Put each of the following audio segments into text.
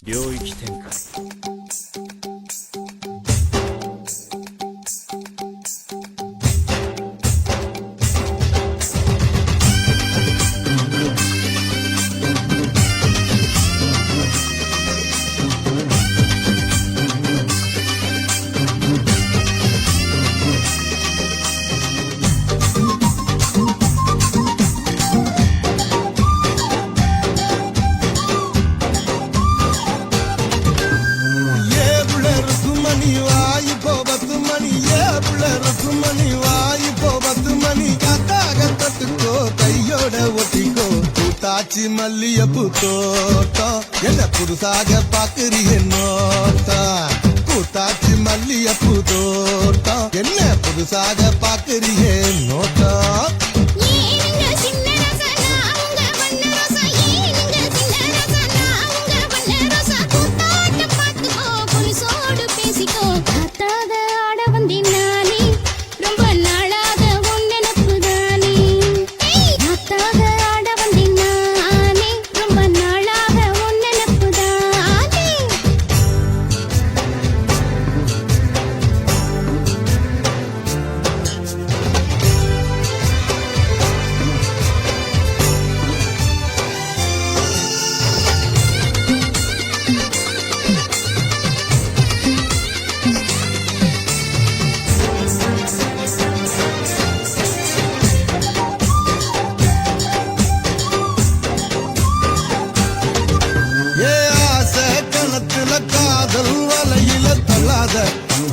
領域展開மல்லியப்பு தோட்டம் என்ன புதுசாக பாக்குறிய நோட்டம் கூத்தாச்சி மல்லியப்பு தோட்டம் என்ன புதுசாக பாக்குறிய நோட்டம்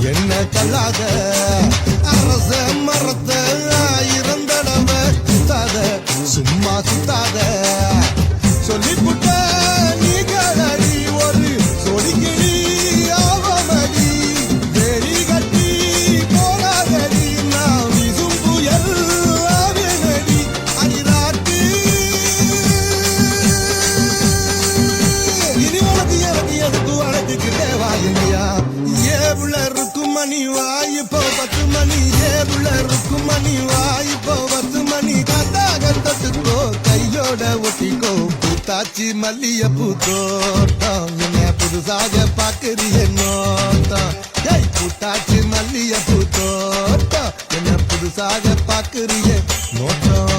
என்ன கல்லாத அரச மரத்த ஆயிரம் தடவை சுத்தாத சும்மா சுத்தாத சொல்லிப்புட்ட நீ கலடி ஒரு சொடிக்கிடி ஆவமடி வெறி கட்டி போராடடி நான் விசும் புயல் ஆவேனடி அடிராட்டி இனி உனக்கு எனக்கு எதுக்கு வளர்த்துக்கிட்டே வாயில்லையா மணி வாயு போ 10 மணி ஏவுல இருக்கும் மணி வாயு போ 10 மணி காத்தாக தொட்டுக்கோ கையோட ஒட்டிக்கோ பூத்தாச்சி மல்லியப்பூ தோட்டம் என்ன புதுசாக பாக்குறிய நோட்டம் ஜெய் பூத்தாச்சி மல்லியப்பூ தோட்டம் என்ன புதுசாக பாக்குறிய நோட்டம்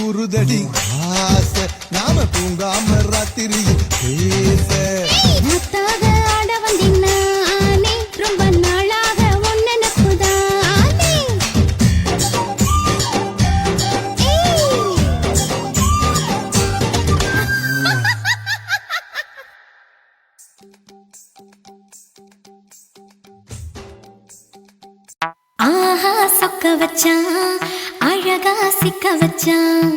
உருதடி ஆசை நாம தூங்காம ராத்திரி பேச ஆட வந்தீங்க ரொம்ப நாளாக ஒன்ன நப்புதானே ஆஹா சொக்க வச்சான் அழகா சிக்க வச்சான்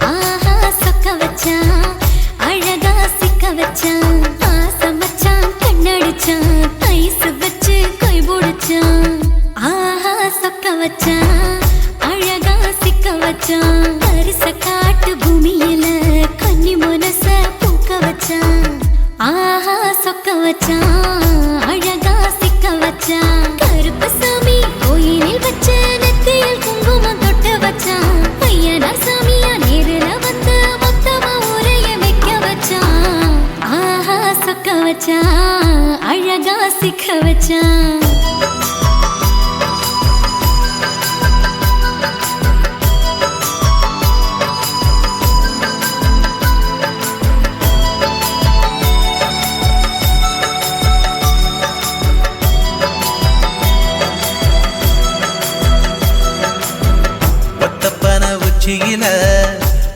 ஆஹா சொக்க வச்சான் அழகா சிக்க வச்சான் ஆசை மச்சான் கண்ணடிச்சான் ஐஸ் வச்சு கை போடுச்சான் வச்சான் அழகா சிக்க வச்சான் அரிச காட்டு பூமியில கன்னி மனச பூக்க வச்சான் ஆஹா சொக்க வச்சான் அழகா சிக்க வச்சான் கருப்பு சாமி கோயிலில் வச்ச நெத்தியில் குங்குமம் தொட்டு வச்சான் ஐயனா சாமியா நேரில வந்து மொத்தமா ஊரைய வைக்க வச்சான் ஆஹா சொக்க வச்சான் அழகா சிக்க வச்சான் உச்சியில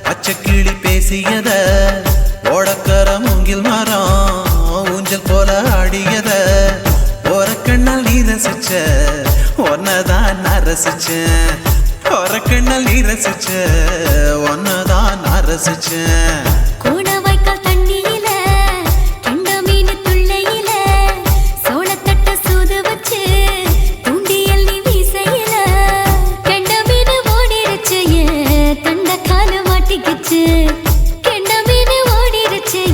பச்சைக்கிளி பேசியத ஓடக்கர மூங்கில் மரம் ஊஞ்சல் போல ஆடியத ஒரு கண்ணால் நீ ரசிச்ச ஒன்னதான் நான் ரசிச்சேன் ஒரு கண்ணால் நீ ரசிச்ச ஒன்னதான் நான் ரசிச்சேன் கோணவாய்க்கால் தண்ணியில கெண்ட மீன் துள்ளையில சோளத்தட்ட சூது வச்சு தூண்டியல் நீ வீசையில கெண்ட மீன் ஓடிருச்சு தண்ட காலு மாட்டிக்கிச்சு கெண்ட மீன் ஓடிருச்சு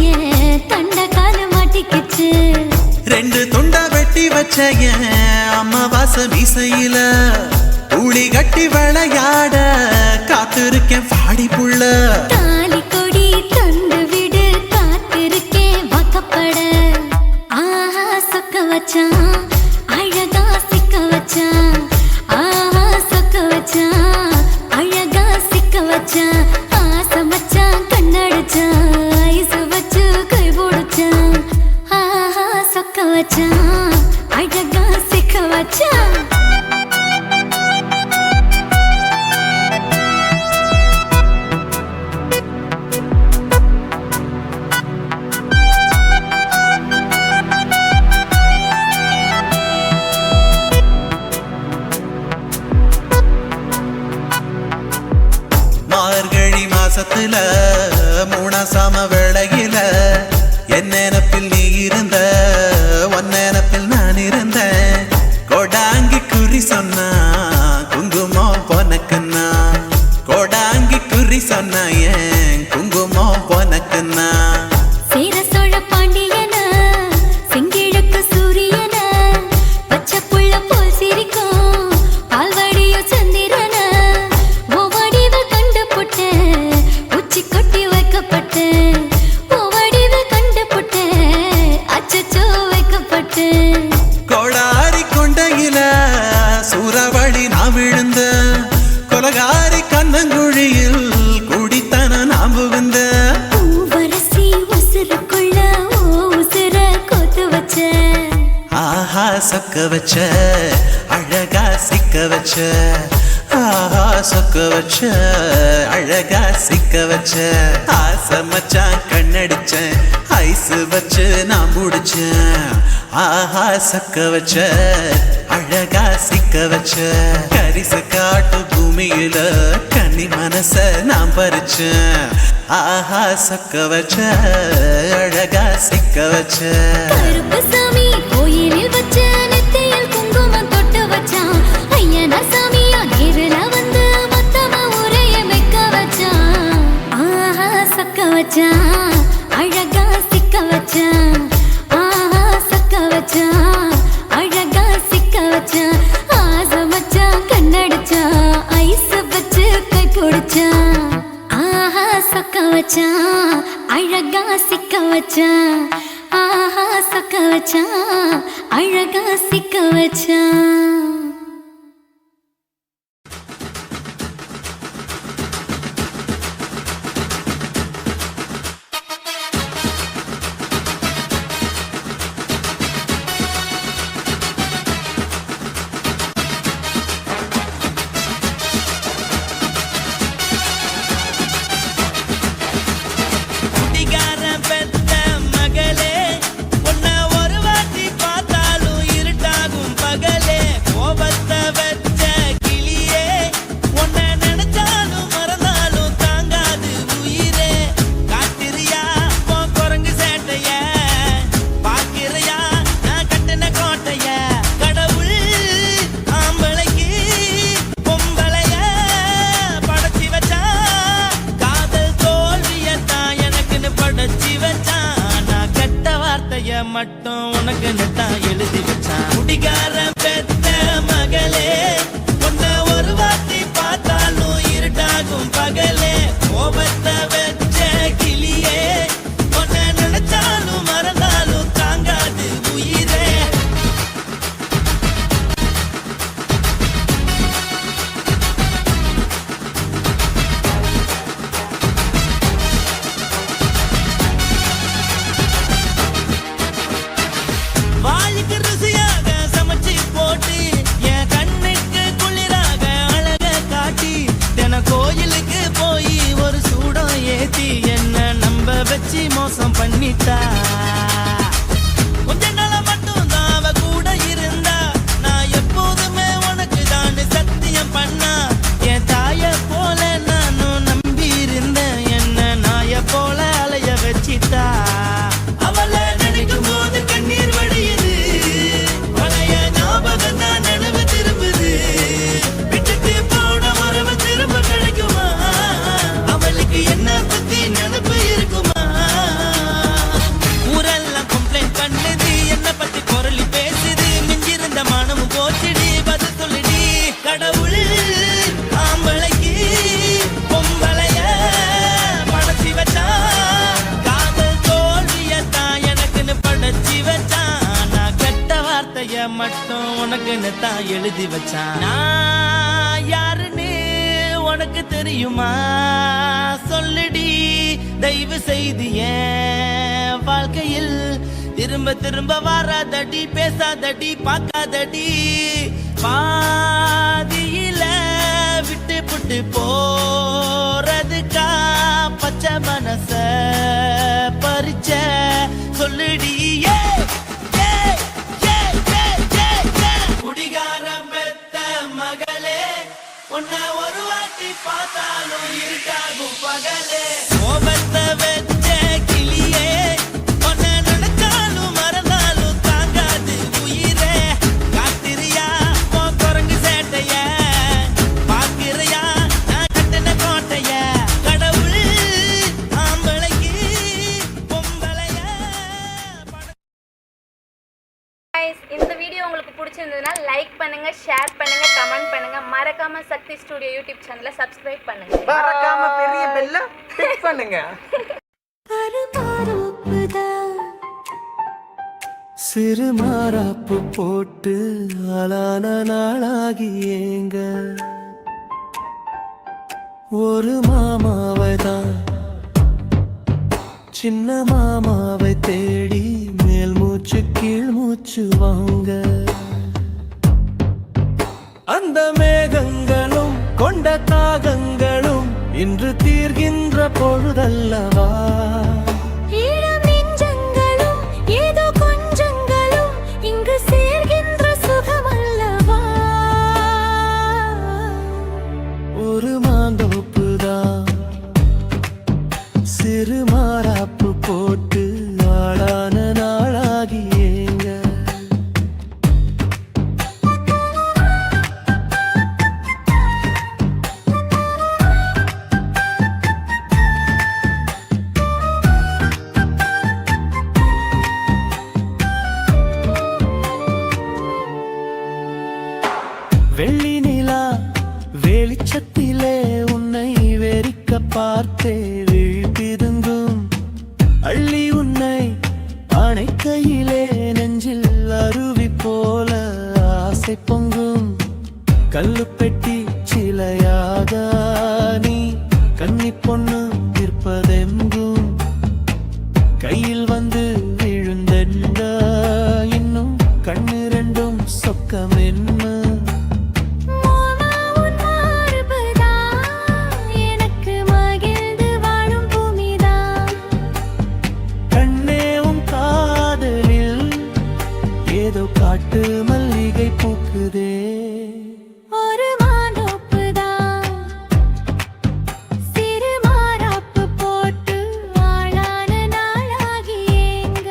தண்ட காலு மாட்டிக்கிச்சு ரெண்டு துண்டா வெட்டி வச்ச அம்மாவாச வீசையில ஊழி கட்டி விளையாட காத்திருக்கேன் பாடி புள்ள தாலி கொடி தந்து விடு காத்திருக்கேன் வாக்கப்பட ஆஹா சொக்க வச்சான் அழகா சிக்க வச்சான் ஆஹா சொக்க வச்சான் அழகா சிக்க வச்சான் ஆசை மச்சான் கண்ணடிச்சான் ஐசு வச்சு கை போடுச்சான் ஆஹா சொக்க வச்சான் அழகா சிக்க வச்சான் மார்கழி மாசத்துல மூணாசாம வேளையில என் நினப்பில் நீ இருந்த உன் நினப்பில் நான் இருந்தேன் கோடாங்கி குறி சொன்னா குங்குமம் பொனக்குன்னா கோடாங்கி குறி சொன்னா ஏன் குங்குமம் பொனக்குன்னா சேர சோழ பாண்டியன செங்கிழக்கு சூரியன பச்சை புள்ள போல் சிரிக்கும் பால்வடியோ சந்திரன ஓவடிவ கண்டு புட்ட உச்சி கொட்டி வைக்கப்பட்ட ஓவடிவ கண்டு புட்ட அச்சச்சோ வைக்கப்பட்ட கோடாரி கொண்டையில சூறாவளி நான் விழுந்த கொலகாரி கண்ணங்குழியில் குடித்தன நான் புகுந்த பூவரசி உசுருக்குள்ள ஓ உசுர கோத்து வச்ச ஆஹா சொக்க வச்ச அழகா சிக்க வச்ச ஆஹா சொக்க வச்ச அழகா சிக்க வச்ச ஆசை மச்சான் கண்ணடிச்சேன் ஐசு வச்சு நான் முடிச்சேன் ஆஹா சொக்க வச்ச அழகா சிக்க வச்ச கரிச காட்டு பூமியில கன்னி மனச நான் பறிச்சேன் ஆஹா சொக்க வச்ச அழகா சிக்க வச்ச கருப்பு சாமி கோயிலில் வச்ச நெத்தியில் குங்குமம் தொட்டு வச்சான் ஐயனா சாமியா நேரில வந்து மொத்தமா ஊரைய வைக்க வச்சான் ஆஹா சொக்க வச்சான் அழகா சிக்க வச்சான் ஆஹா சொக்க வச்சான் அழகா சிக்க வச்சான் ஆசை மச்சான் கண்ணடிச்சான் ஐஸ் வச்சு கை பிடிச்சான் ஆஹா சொக்க வச்சான் அழகா சிக்க வச்சான் ஆஹா சொக்க வச்சான் அழகா சிக்க வச்சான் குடிகார பெத்த மகள உனக்குன்னு தான் எழுதி வச்சான். நான் யாருன்னு உனக்கு தெரியுமா? சொல்லுடி தயவு செய்து என் வாழ்க்கையில் திரும்ப திரும்ப வராதடி, பேசாதடி, பார்க்காதடி. பாதியில விட்டு புட்டு போறதுக்கா பச்சை மனச பறிச்ச சொல்லுடி. குடிகாரம் பெத்த மகளே, உன்னை ஒரு வாட்டி பார்த்தாலும் இருக்காகும் பகலே. கோபத்தை வச்ச கிளியே, உன்னை நினைச்சாலும் மறந்தாலும் தாங்காது உயிரே. காத்திரியா உன் குரங்கு சேட்டைய, பாக்கிறையா நான் கட்டின கோட்டைய. கடவுள் ஆம்பளைக்கு பொம்பளைய இந்த வீடியோ உங்களுக்கு பிடிச்சிருந்ததுன்னா லைக் பண்ணுங்க, ஷேர் பண்ணுங்க, கமெண்ட் பண்ணுங்க. மறக்காம சக்தி ஸ்டுடியோ யூடியூப் சேனலை சப்ஸ்கிரைப் பண்ணுங்க. மறக்காம பெரிய பெல்ல கிளிக் பண்ணுங்க. சிறு மாறாப்பு போட்டு ஆளான நாளாகி ஏங்க ஒரு மாமாவை தான் சின்ன மாமாவை தேடி மேல் மூச்சு கீழ் மூச்சு வாங்க. அந்த மேகங்களும் கொண்ட தாகங்களும் இன்று தீர்கின்ற பொழுதல்லவா. ஈரம் நெஞ்சங்களும் ஏதோ கொஞ்சங்களும் இங்கு சேர்கின்ற சுகமல்லவா. ஒரு மாந்தோப்புதான் சிறு மாறாப்பு போட்டு ஆளான நாளாகி ஏங்க. வெள்ளி நிலா வெளிச்சத்திலே உன்னை வெறிக்க பார்த்தே விழிப்பிதுங்கும். அள்ளி உன்னை அணைக்கையிலே நெஞ்சில் அருவி போல ஆசை பொங்கும். கல்லு பெட்டி சிலையாக நீ கன்னி பொண்ணு நிற்பதெங்கும். கையில் வந்து விழுந்தென்ன இன்னும் கண்ணு ரெண்டும் சொக்கம் என்ன. ஏதோ காட்டு மல்லிகை பூக்குதே. ஒரு மாந்தோப்புதான் சிறு மாறாப்பு போட்டு ஆளான நாளாகி ஏங்க.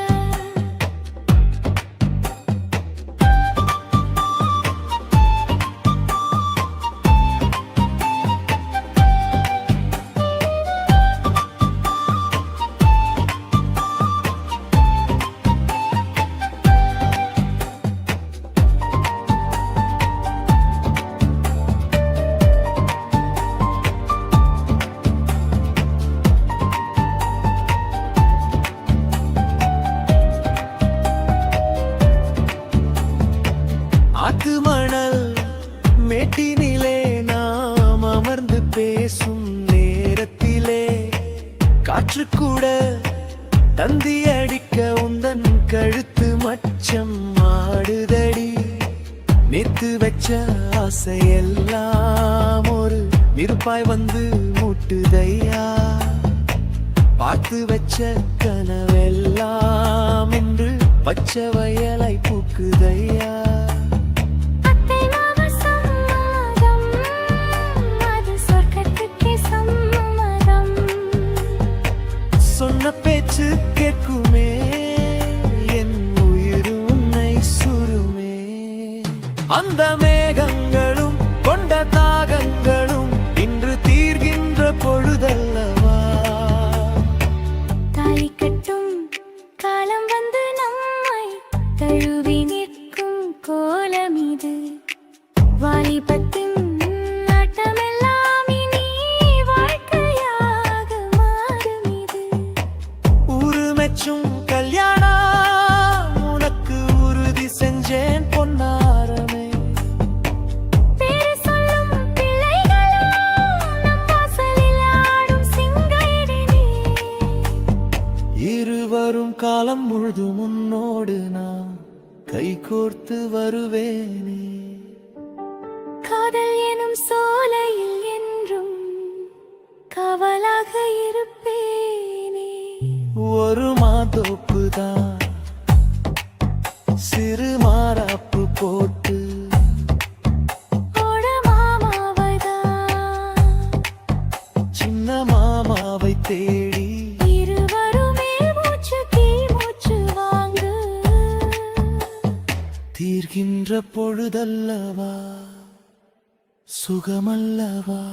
ஆத்து மணல் மேட்டினிலே நாம் அமர்ந்து பேசும் நேரத்திலே காற்று கூட தந்தி அடிக்க உந்தன் கழுத்து மச்சம் ஆடுதடி. நேத்து வச்ச ஆசையெல்லாம் ஒரு நெருப்பாய் வந்து மூட்டுதையா. பார்த்து வச்ச கனவெல்லாம் இன்று பச்சை வயலாய் பூக்குதையா. அத்தை மாமா சம்மதம், அது சொர்க்கத்துக்கே சம்மதம். சொன்ன பேச்சு கேட்குமே என் உயிர் உன்னை சுருமே. அந்த மேகங்களும் கொண்ட தாகங்களும் இன்று தீர்கின்ற பொழுதல்லவா. தாலி கட்டும் காலம் வந்து நம்மை தழுவி நிற்கும் கோலம் இது. வாலிபத்தின் நாட்டமெல்லாம் இனி வாழ்க்கையாக மாறும் இது. ஊரு மெச்சும் கல்யாணம் உனக்கு உறுதி செஞ்சேன் பொன்னாரமே. காலம் முழுதும் உன்னோடு நான் கை கோர்த்து வருவேனே. காதல் எனும் சோலையில் என்றும் காவலாக இருப்பேனே. ஒரு மாதோப்பு தான் சிறு மாறாப்பு போட்டு ஓட மாமாவைதான் சின்ன மாமாவை தேடி இருவருமே மூச்சு கீழ் மூச்சு வாங்கு. தீர்கின்ற பொழுதல்லவா சுகமல்லவா.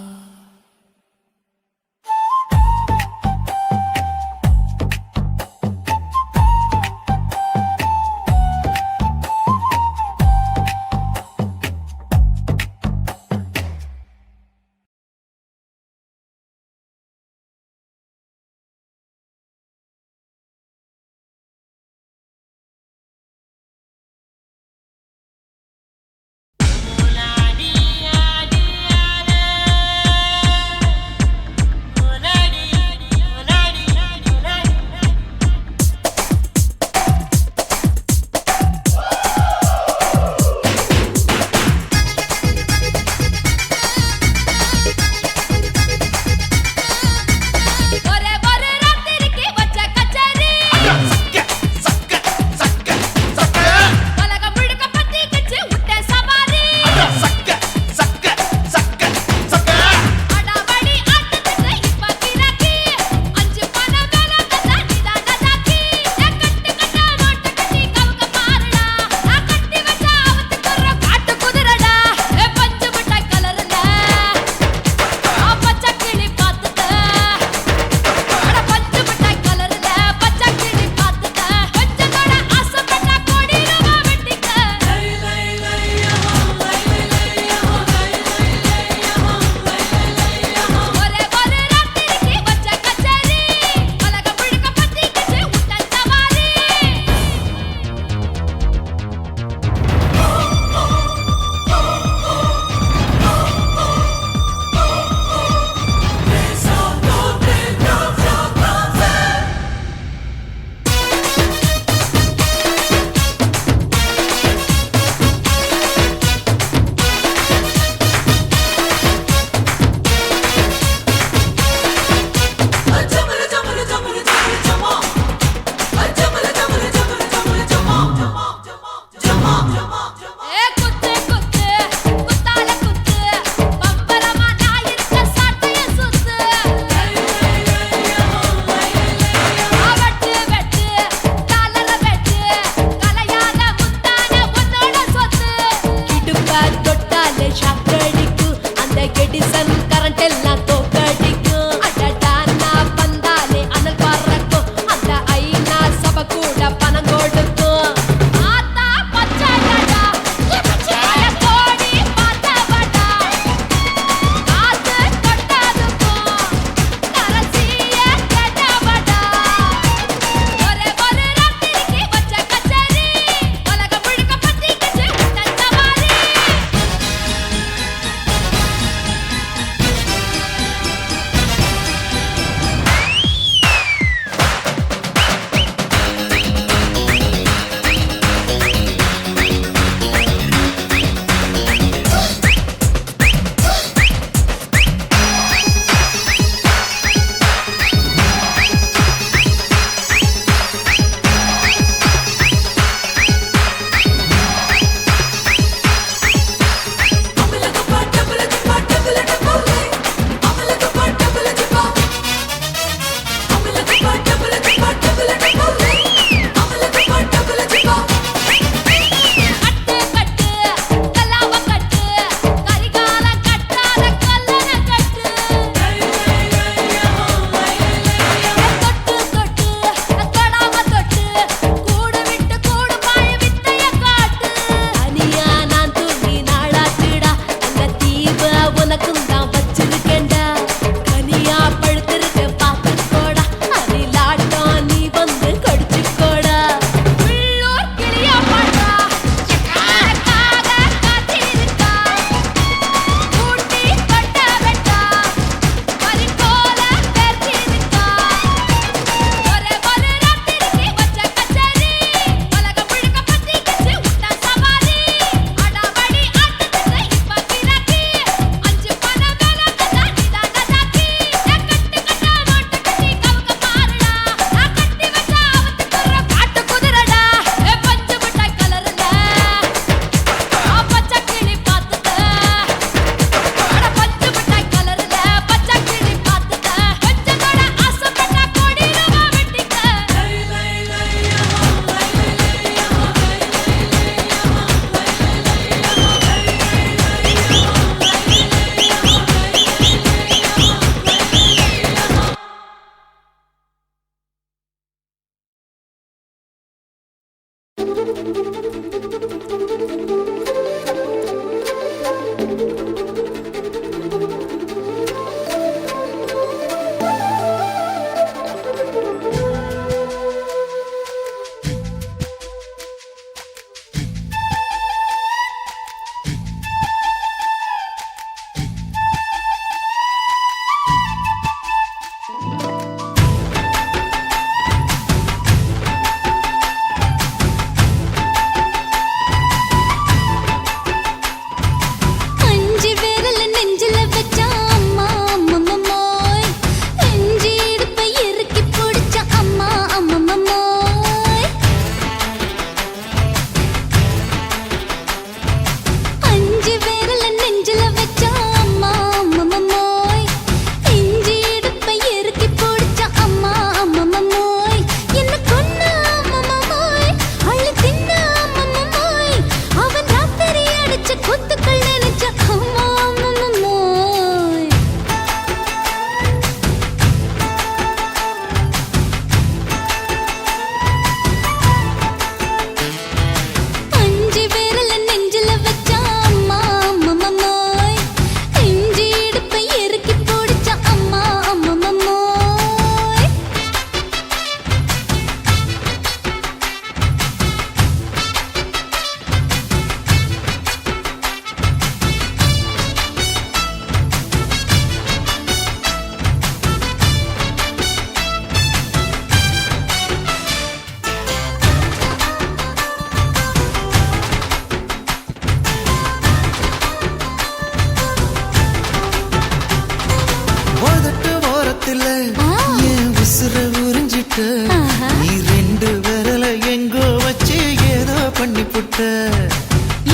புட்ட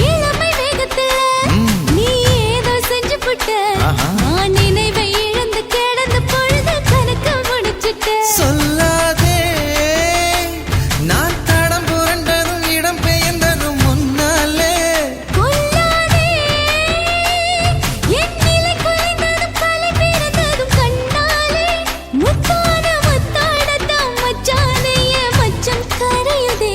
இளமை வேகத்துல நீ ஏதோ செஞ்சு புட்ட நான் நினைவை இழந்து கிடந்து பொழுது கணக்க முடிச்சிட்ட சொல்லாதே நான் தடம் புரண்டதும் இடம் பெயர்ந்ததும் முன்னாலே கொல்லாதே என் நிலை குலைந்ததும் கலை பிறந்ததும் கண்ணாலே முத்தான முத்தாடத்தான் மச்சானே என் மச்சம் கரையுதே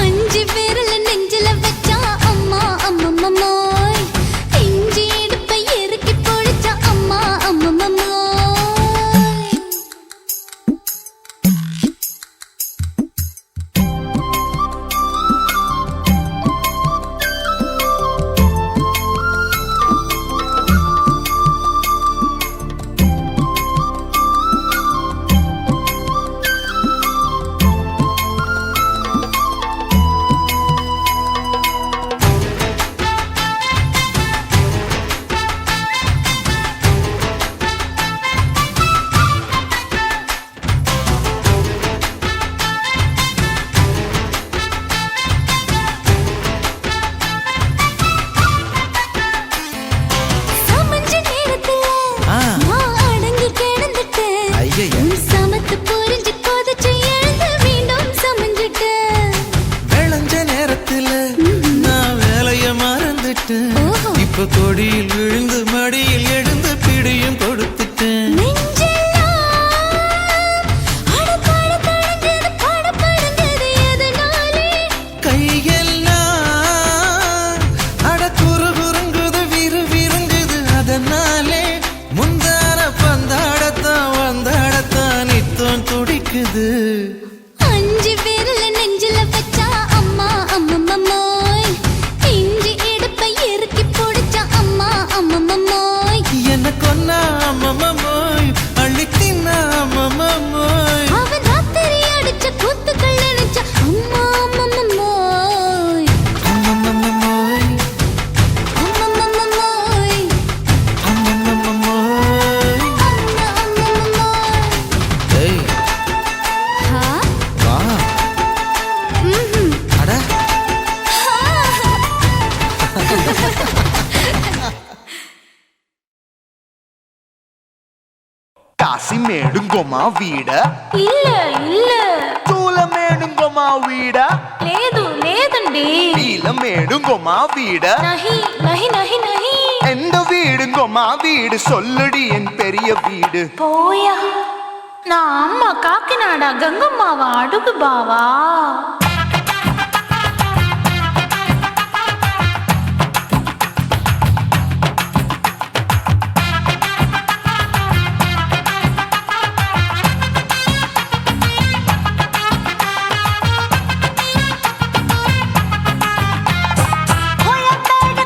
அஞ்சு விரல நெஞ்சில வச்சா அம்மா அம்மம்மோய் இஞ்சி இடுப்பை இறுக்கி பொடிச்சா அம்மா அம்மம்மோய் சமஞ்ச நேரத்துல நான் அடங்கி கிடந்துட்டேன் ஐயைய. உன் சமத்து புரிஞ்சு கொதிச்சு எழுந்து மீண்டும் சமஞ்சிட்டேன் விளைஞ்ச நேரத்துல நான் வேலைய மறந்துட்டேன் ஓஹோ. இப்ப கொடியில் விழுந்து மடியில் எழுந்து பிடியும் கொடுத்துட்டேன் நெஞ்செல்லாம் அடப்பாட தடஞ்சது படபடஞ்சது எதனாலே கையெல்லாம் அட குறுகுறுங்குது விறுவிறுங்குது அதனாலே முந்தான பந்தாடத்தான் வந்தாடத்தான் நித்தம் துடிக்குது அஞ்சு விரல நெஞ்சில வச்சா அம்மா அம்மம்மோய் இஞ்சி இடுப்பை இறுக்கி பொடிச்சா அம்மா அம்மம்மோய் என்ன கொன்னா அம்மம்மோய் அள்ளி தின்னா அம்மம்மோய் அவன் ராத்திரி அடிச்ச கூத்துக்கள் நினைச்ச அம்மா அம்மம்மோய் அம்மம்மோய் அம்மம்மோய் அம்மம்மோய் அம்மா அம்மம்மோய் ஏய் ஹா வா ம்ஹும் அட కాశీమేడుంగోమా వీడ இல்ல இல்ல తూలమేడుంగోమా వీడ లేదు లేదండి నీలమేడుంగోమా వీడ நஹி நஹி நஹி நஹி எந்த வீடுங்கோமா வீடு சொல்லுடி என் பெரிய வீடு போயா நான் அம்மா காக்கிநாடா கங்கம்மாவா அடுகு பாவா கோயம்பேடு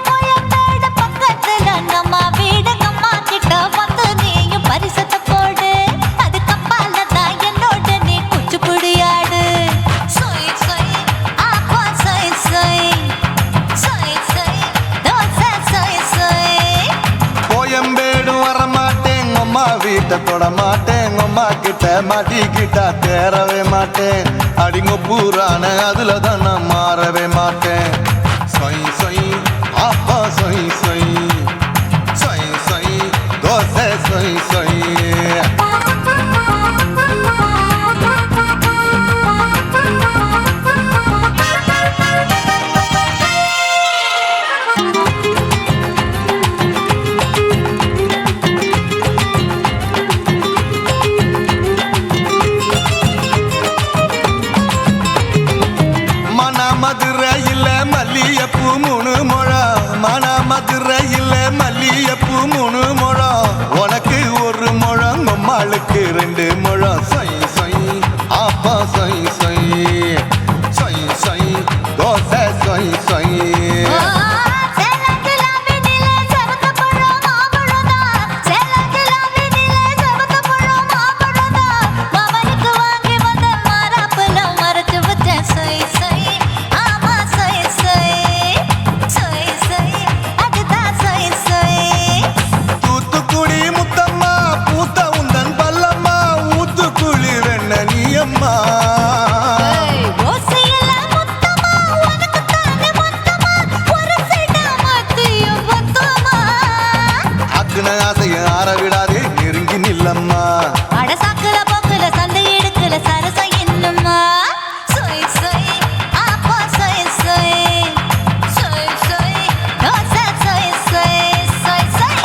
பக்கத்துல நம்ம வீடு அம்மா கிட்ட வந்து நீயும் பரிசத்தை போடு அது கப்பால தான் என்னோட நீ குச்சிப்புடியாடு சொய் சொய் ஆப்பா சொய் சொய் சொய் சொய் தோசை சொய் சொய் கோயம்பேடு வரமாட்டேன் அம்மா வீட்டை தொட மாட்டேன் அம்மா கிட்ட மாட்டிக்கிட்டா தேரவே மாட்டேன் அடிங்க பூரான அதுல தான் நான் மாறவே மாட்டேன் சொய் சொய் ஆப்பா சொய் சொய் சொய் சொய் தோசை சொய் சொய் மதுரையில் மல்லியப்பூ 3 முழம் மதுரை ஆக்குன ஆசைய ஆற விடாதே நெருங்கி நில்லம்மா அட சாக்குல போக்குல சந்தை எடுக்கல சரசம் என்னம்மா சொய் சொய் ஆப்பா சொய் சொய் சொய் சொய் தோசை சொய் சொய் சொய் சொய்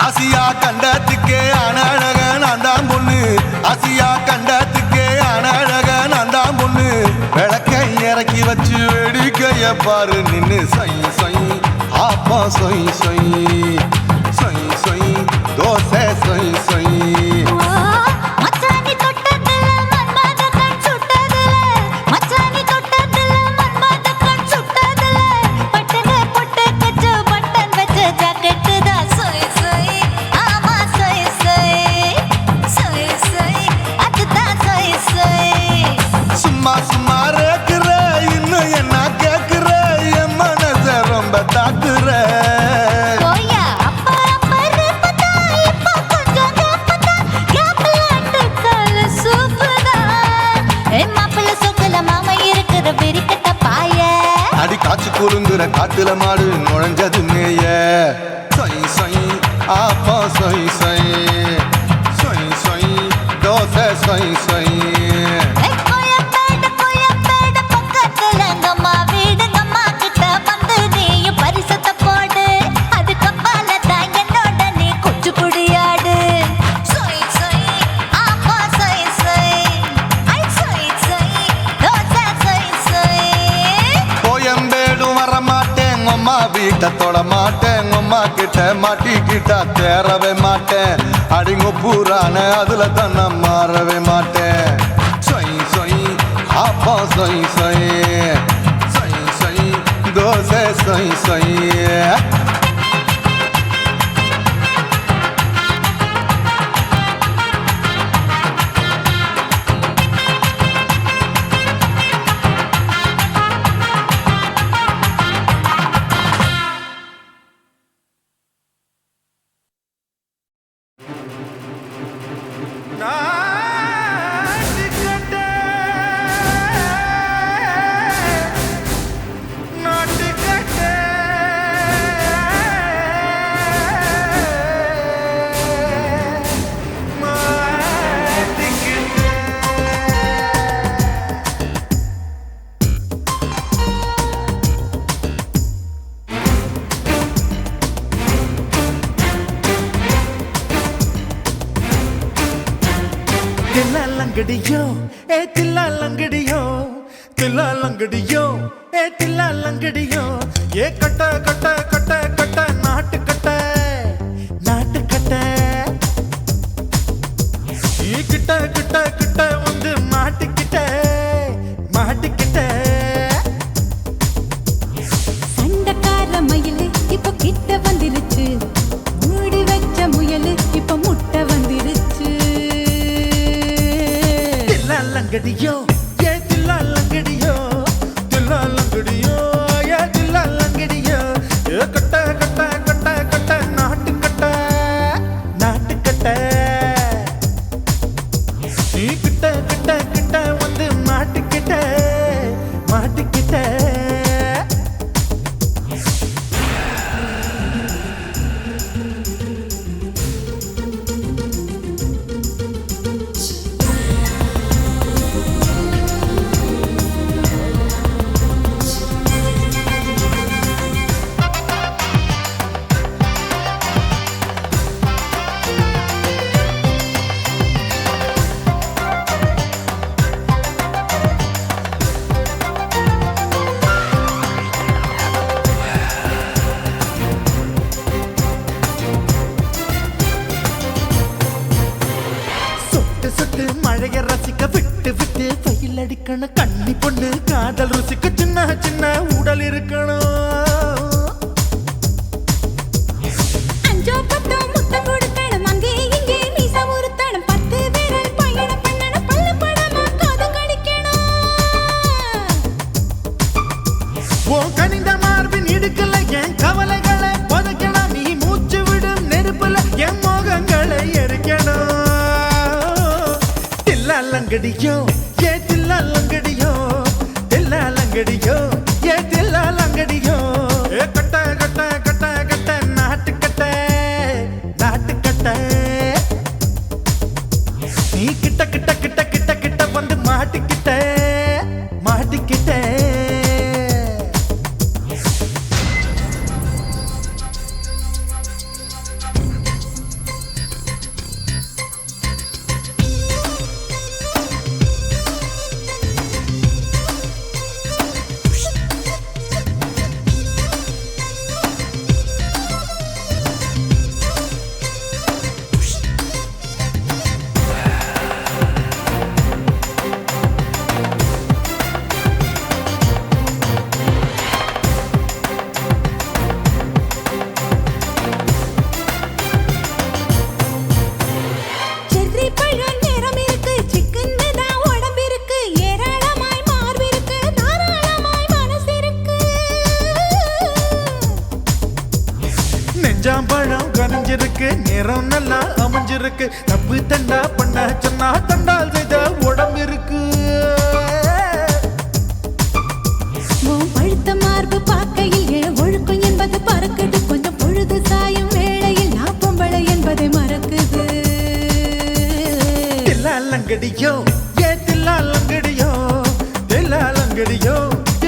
ஆசியா கண்டத்துக்கே அனழக நான் தான் பொண்ணு ஆசியா கண்டத்துக்கே அனழக நான் தான் பொண்ணு விளக்கை இறக்கி வச்சு வேடிக்கைய பாரு நின்னு சொய் சொய் ஆப்பா சொய் சொய் சொய் சொய் தோசை சொய் சொய் மச்சானி தொட்டதுல மன்மத கண் சுட்டதுல மச்சானி தொட்டதுல மன்மத கண் சுட்டதுல பட்டன பொட்டு கச்சு பட்டன் வச்ச ஜாக்கெட் தான் சொய் சொய் ஆமா சொய் சொய் சொய் சொய் அதுதான் சொய் சொய் சும்மா சும்மா ரேக்குற இன்னும் என்ன கேக்குற என் மனச ரொம்ப தாக்குற போயா அப்பா அப்பா ரப்பதா இப்ப கொஞ்சம் ரப்பதா யாப்லாட்டு கால சூப்பரா மாப்பிள்ள சொக்கல மாமா இருக்கிற வெறிக்கட்ட பாய அடி காய்ச்சி குலுங்குற காட்டுல மாடு நுழைஞ்சது மேய சொய் சொய் ஆப்பா சொய் சொய் சொய் சொய் தோசை சொய் சொய் கோயம்பேடு பக்கத்துல எங்கம்மா வீடு அம்மா கிட்ட வந்து நீயும் பரிசத்தை போடு அது கப்பால தான் என்னோட நீ குச்சி புடியாடு சொய் சொய் ஆப்பா சொய் சொய் ஐ சொய் சொய் தோசை சொய் சொய் கோயம்பேடும் வர மாட்டேன் அம்மா வீட்டை தொட மாட்டேன் அம்மா கிட்ட மாட்டிக்கிட்டா தேரவே மாட்டேன் அடிங்க பூரான அதுல தான் நான் மாறவே மாட்டேன் சொய் சொய் ஆப்பா சொய் சொய் சொய் சொய் தோசை சொய் சொய் தில்லாலங்கடியோ ஏ தில்லாலங்கடியோ தில்லாலங்கடியோ ஏ தில்லாலங்கடியோ ஏ கட்ட கட்ட கட்ட கட்ட நாட்டு கட்ட நாட்டு கட்ட நீ கிட்ட கிட்ட கிட்ட வந்து மாட்டிக்கிட்ட மாட்டிக்கிட்ட சண்டக்கார மயிலு இப்ப கிட்ட வந்துருச்சு மூடி வச்ச முயலு இப்ப முட்டை வந்துருச்சு தில்லாலங்கடியோ ஏ தில்லாலங்கடியோ தில்லாலங்கடியோ ஏ தில்லாலங்கடியோ ஏ கட்ட கட்ட கட்ட கட்ட நாட்டு கட்ட நாட்டு கட்ட நீ கிட்ட கிட்ட கிட்ட வந்து மாட்டிக்கிட்ட மாட்டிக்கிட்ட சொட்டு மழைய ரசிக்க விட்டு விட்டு வெயில் அடிக்கணும் கண்ணி பொண்ணு காதல் ருசிக்க சின்ன சின்ன உடல் இருக்கணும் அஞ்சோ பத்தோ முத்தம் கொடுக்கணும் அங்கே இங்கே மீச உருத்தணும் லங்கடியோ ஏ தில்லா லங்கடியோ தில்லா லங்கடியோ ஏ தில்லா லங்கடியோ ஏ கட்ட கட்ட கட்ட கட்ட நாட்டு கட்ட நாட்டு கட்ட நீ கிட்ட கிட்ட கிட்ட கிட்ட கிட்ட வந்து மாட்டிக்கிட்ட மாட்டிக்கிட்ட செர்ரி பழம் நிறம் இருக்கு சிக்கன்னு தான் உடம்பு இருக்கு ஏராளமாய் மார்பு இருக்கு தாராளமாய் மனசு இருக்கு நெஞ்சாம்பழம் கனிஞ்சிருக்கு நிறம் நல்லா அமைஞ்சிருக்கு தப்பு தண்டா பண்ண சொன்னா தண்டால் செய்த உடம்பு இருக்கு உன் பழுத்த மார்பு பார்க்கையில் என் ஒழுக்கம் என்பது பறக்குது கொஞ்சம் பொழுது சாயும் வேளையில் நான் பொம்பளை என்பதை மறக்குது தில்லா லங்கடியோ ஏ தில்லா லங்கடியோ தில்லா லங்கடியோ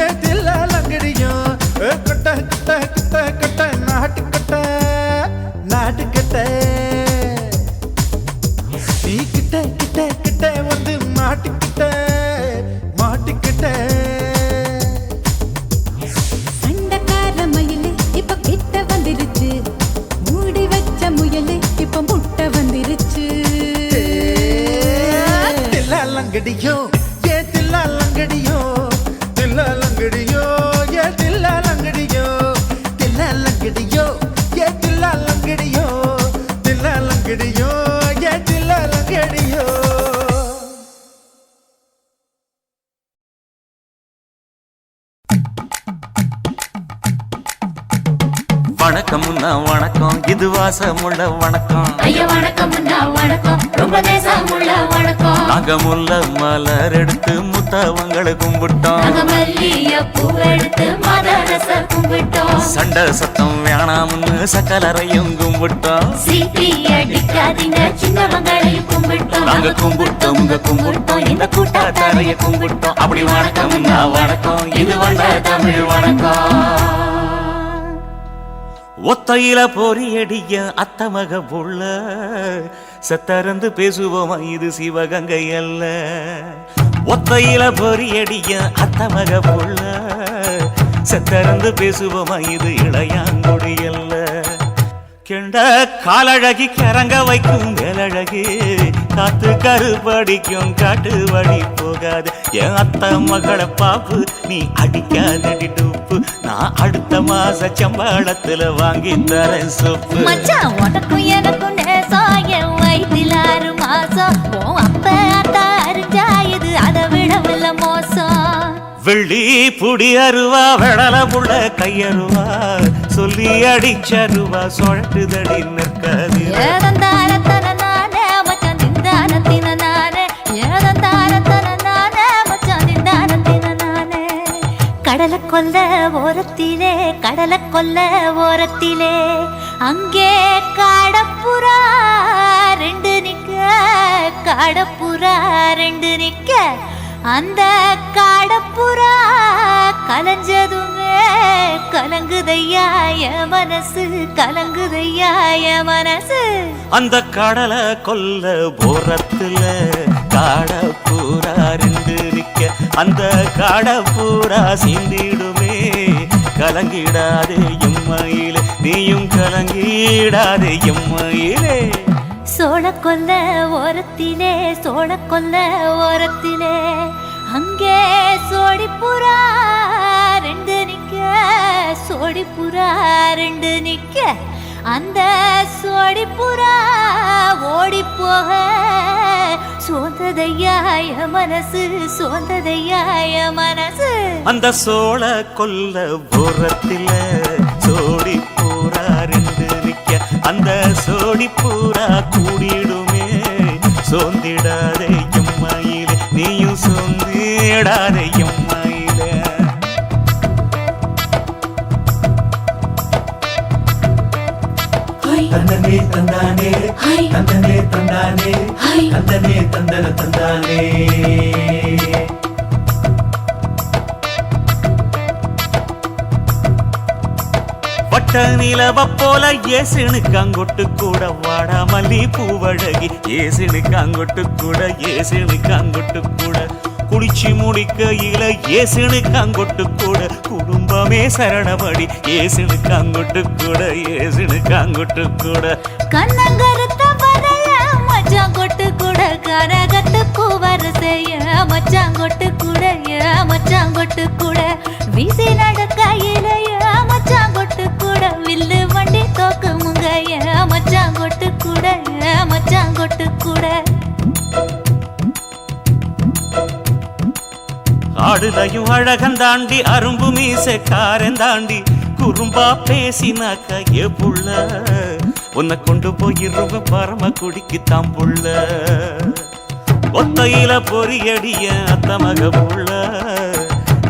ஏ தில்லா லங்கடியோ கட்ட கட்ட கட்ட கட்ட நாட்டு கட்ட நாட்டு கட்ட நீ கிட்ட கிட்ட கிட்ட வந்து மாட்டிக்கிட்ட மாட்டிக்கிட்ட சண்டைக்கார மயிலு இப்ப கிட்ட வந்துருச்சு மூடி வச்ச முயலு இப்ப முட்டை வந்துருச்சு தில்லா லங்கடியோ ஏ தில்லா லங்கடியோ தில்லா லங்கடியோ ஏ தில்லா லங்கடியோ தில்லா லங்கடியோ ஏ தில்லா லங்கடியோ தில்லா லங்கடியோ ஏ தில்லா லங்கடியோ வணக்கம்னா வணக்கம் இது வாசமுள்ள வணக்கம் ஐயா வணக்கம் வணக்கம் ரொம்ப தேசமுள்ள வணக்கம் நாங்க முல்ல மலர் எடுத்து முத்தவங்களை கும்பிட்டோம் மல்லிய பூவெடுத்து மதரச கும்பிட்டோம் சண்டை சத்தம் வேணாம்னு சக்கலரையும் கும்பிட்டோம் சீட்டி அடிக்காதீங்க சின்னவங்களையும் கும்பிட்டோம் நாங்க கும்பிட்டோம் இங்க கும்பிட்டோம் இந்த கூட்டாத்தாரைய கும்பிட்டோம் அப்படி வணக்கம்னா வணக்கம் இது வந்த தமிழ் வணக்கம் ஒத்தையில பொறியடிய அத்தமக புள்ள சத்தறந்து பேசுவோமா இது சிவகங்கை அல்ல ஒத்தையில பொறியடிய அத்தமக புள்ள சத்தறந்து பேசுவோமா இது இளையாங்குடி அல்ல கெண்ட காலழகி கிறங்க வைக்கும் வேலழகு காத்து கருப்படிக்கும் காட்டு வழி போகாது என் அத்த மகளை பாப்பு நீ அடிக்காதடி டூப்பு நான் அடுத்த மாச சம்பளத்துல வாங்கி தரேன் சோப்பு மச்சான் உனக்கும் எனக்கும் நேசம் என் வயிற்றில் 6 மாசம் உன் அப்ப அத்தா அறிஞ்சா இது அதை விடவில்லை மோசம் வெள்ளி புடி அருவா வெடல புள்ள கையருவா சொல்லி அடிச்சருவா சொழட்டுதடி நிற்காது ஏதந்தாரத்தன நானே மச்சான் திண்டாரத்தின நானே ஏதந்தாரத்தன நானே மச்சான் திண்டாரத்தின நானே கடலை கொல்ல ஓரத்திலே கடலை கொல்ல ஓரத்திலே அங்கே காடப்புறா 2 நிக்க காடப்புறா 2 நிக்க அந்த காடப்புறா கலஞ்சதுமே கலங்குதையா என் மனசு கலங்குதையா என் மனசு அந்த கடலை கொல்ல போரத்துல காடப்பூரா 2 நிக்க அந்த காடப்பூரா சிந்திடுமே கலங்கிடாதே எம்மையிலே நீயும் கலங்கிடாதே எம்மையிலே சோழக்கொல்ல ஓரத்திலே சோழக்கொல்ல ஓரத்திலே அங்கே சோடிப்புறா 2 நிக்க சோடிப்புறா 2 நிக்க அந்த சோடிப்புறா ஓடி போக சோந்ததையாய மனசு சோந்ததையாய மனசு அந்த சோழ கொல்ல ஓரத்தில சோடி பூரா 2 நிக்க அந்த சோடி பூரா கூடிடுமே சோந்திடாதே எம்மையிலே தந்தனே தந்தானே தந்தனே தந்தன தந்தானே வட்ட நிலவ போல ஏசினுக்கு அங்கொட்டு கூட வாடா மல்லி பூவழகி ஏசினுக்கு அங்கொட்டு கூட ஏசினுக்கு அங்கொட்டு கூட குடிச்சு முடிக்கையில ஏசினுக்கு அங்கொட்டு கூட குடும்பமே சரணபடி ஏசினுக்கு அங்கொட்டு கூட ஏசினுக்கு அங்கொட்டு கூட கண்ணங்கருத்த வரைய மச்சாங்கொட்டு கூட கரகத்து பூவரசைய மச்சாங்கொட்டு கூட மச்சாங்கொட்டு கூட வீசி நடக்கையிலைய மச்சாங்கொட்டு கூட வில்லு வண்டி தோக்கு முங்கைய மச்சாங்கொட்டு கூட மச்சாங்கொட்டு கூட ஆடுலையும் அழகந்தாண்டி அரும்பு மீசக்காரன் தாண்டி குறும்பா பேசினாக்க ஏ புள்ள உன்னை கொண்டு போயிருவ பரம குடிக்கு தாம் புள்ள ஒத்தையில பொறியடிய அத்த மக புள்ள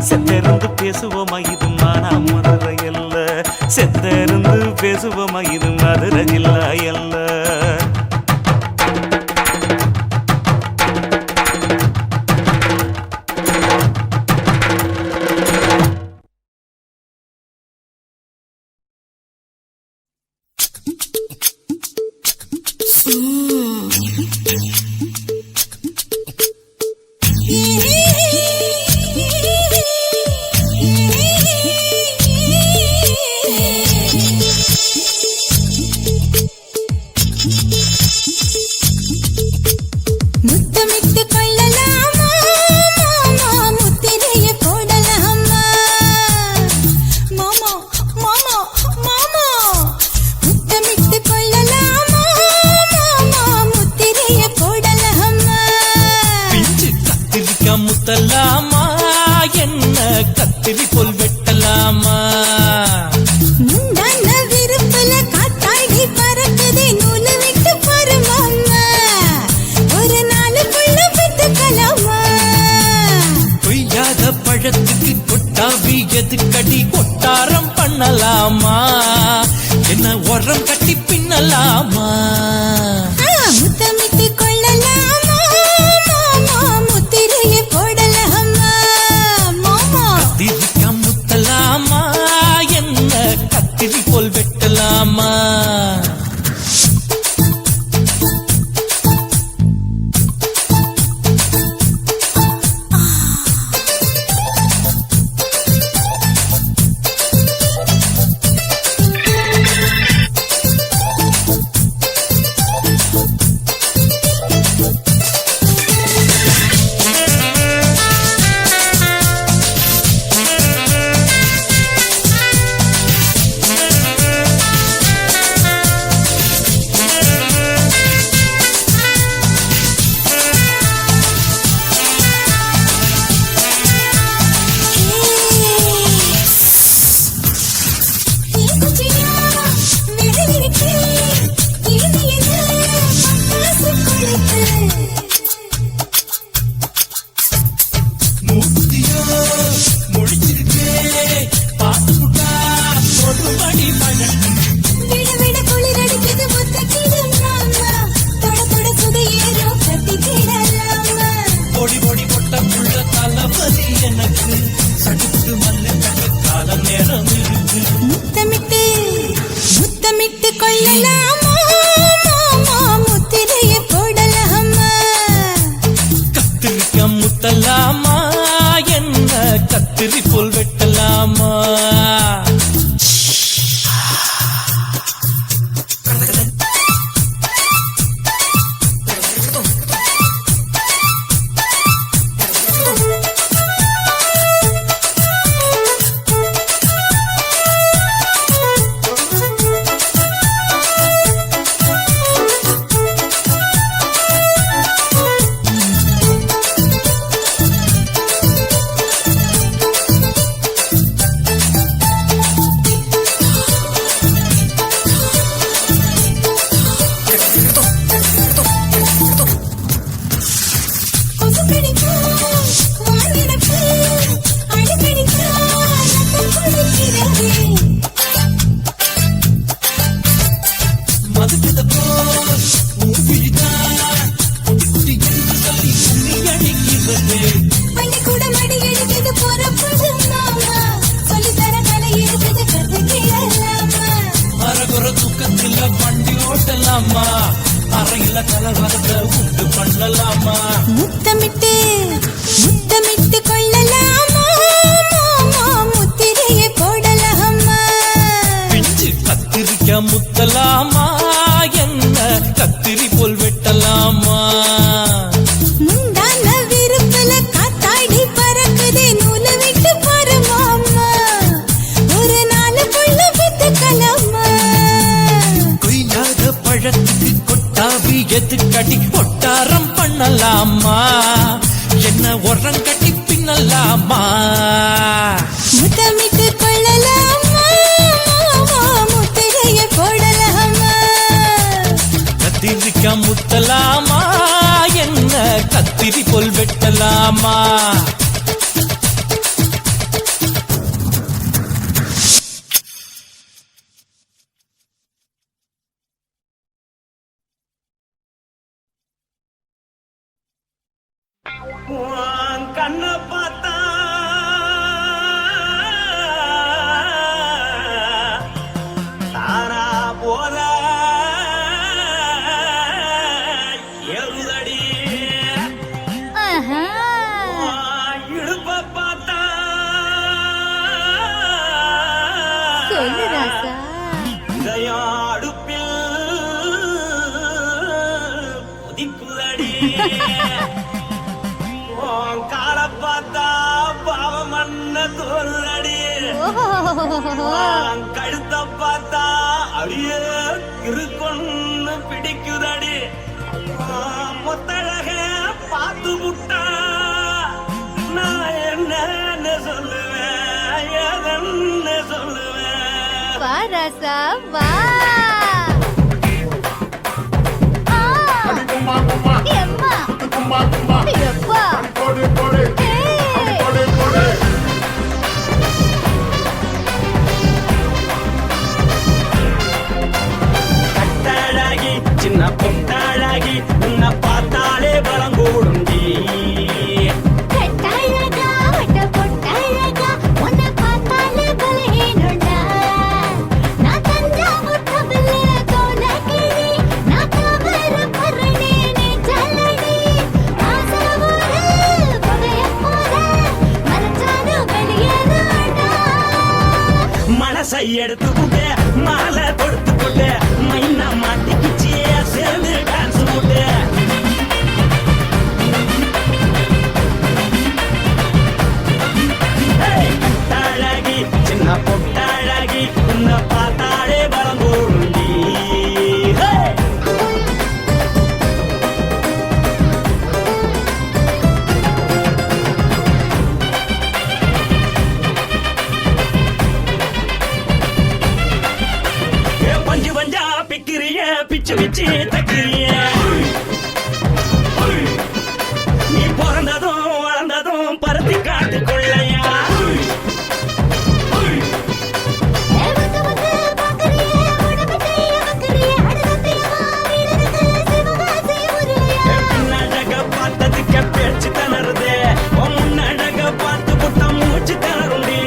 செத்திருந்து பேசுவோமா இது மானா மதுரை அல்ல செத்திருந்து பேசுவோமா இது மதுரை ஜில்லா அல்ல முத்தமிட்டு கொள்ளலாமா மாமா முத்திரைய போடலாமா மாமா மாமா மாமா முத்தமிட்டு கொள்ளலாமா மாமா முத்திரைய போடலாமா பிஞ்சு கத்திரிக்காய் முத்தலாமா என்ன கத்திரி போல் வெட்டலாமா முந்தான விருப்பல காத்தாடி பறக்குதே நூலு விட்டு பாரு மாமா ஒரு நாளுக்குள்ள பெத்துக்கலாமா கொய்யாத பழத்துக்கு கொட்டாவி எதுக்கடி கொட்டாரம் பண்ணலாமா என்ன உரம் கட்டி பின்னலாமா முத்தமிட்டு கொள்ளலாமா மாமா முத்திரைய போடலாமா மாமா கத்திரிக்காய் முத்தலாமா என்ன கத்திரி போல் வெட்டலாமா மூர்த்தியோ முடிச்சிருக்கே பாத்துட்டா கொடுபடி பழம் விட விட குளிர் அடிக்குது முத்தக்கிடும் மாமா தொட தொட சுதையேறும் கத்தி தேடலாமா பொடி பொடி பொட்ட புள்ள தளபதி எனக்கு சடுத்து மல்ல கால நேரம் இருக்கு முத்தமிட்டு முத்தமிட்டு கொள்ளலாமா மாமா முத்திரைய போடலாமா பரவசத்தை உண்டு பண்ணலாமா முத்தமிட்டு முத்தமிட்டு கொள்ளலாமா முத்திரையை போடலாமா பிஞ்சு கத்திரிக்க முத்தலாமா என்ன கத்திரி போல் வெட்டலாமா முந்தான விருப்பல காத்தாடி பறக்குதே நூலை விட்டு பரமாமா ஒரு நாளுக்குள்ள வித்துக்கலாமா கொய்யாத பழத்துக்கு கொட்டாவி எதுக்கடி ஒட்டாரம் பண்ணலாமா என்ன உரம் கட்டி பின்னலாமா முத்தமிட்டு கொள்ளலாமா முத்திரையை போடலாமா கத்திரிக்க முத்தலாமா என்ன கத்திரி போல் வெட்டலாமா கண்ண பார்த்தா தாரா போல எருதடி இடுப்ப பார்த்தா சொல்லு ராசா இதயம் அடுப்பில் உதிக்குதடி கால பார்த்தா பாவம் மண்ண தோறுதடி கழுத்த பார்த்தா அடியே இருக்குன்னு பிடிக்குதடி முத்தழக பார்த்து விட்டா நான் என்ன சொல்லுவேன் எதன்னு சொல்லுவேன் வா ராசா வா எம்மா எப்பா கட்டாளாகி சின்ன பொட்டாளாகி உன்னை பார்த்தாலே பலம் கூடுண்டி கட்டாழகா வட்ட பொட்டாழகா உன்னை பார்த்தாலே பலஹீனண்டா நான் தஞ்சாவூர் கபிலே தோலகிரி நான் கவர பரணி நீ ஜல்லடி ஆசவூரு பகைய போல மரச்சாரு வெளியேறாடா மனசை எடுத்துக்கிட்டு மாலை கொடுத்துக்கிட்டு மைனா மாட்டிக்கிச்சு சேர்ந்து டான்ஸ் போட்டு கட்டாழகி சின்ன பொட்டாழகி உன்னை பார்த்தாலே பலம் கூடுண்டி பஞ்சு பஞ்சா பிக்கிறிய பிச்சு பிச்சு தக்கிறிய நீ பிறந்ததும் வளர்ந்ததும் பருத்தி காட்டுக்குள்ளையா வந்து வந்து பாக்கறியே உடம்பு கைய வக்கறியே அடுத்ததையமா வீரருக்கு சிவகாசி உருளையா பின்னழக பார்த்ததுக்கு பேச்சு தளருது முன்னழக பார்த்து புட்டம் மூச்சு தளருண்டி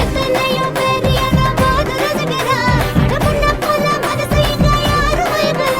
எத்தனையோ பெரியன போது ரசிகரா அட முன்ன போல மனசை இங்க யாரும் வைக்கல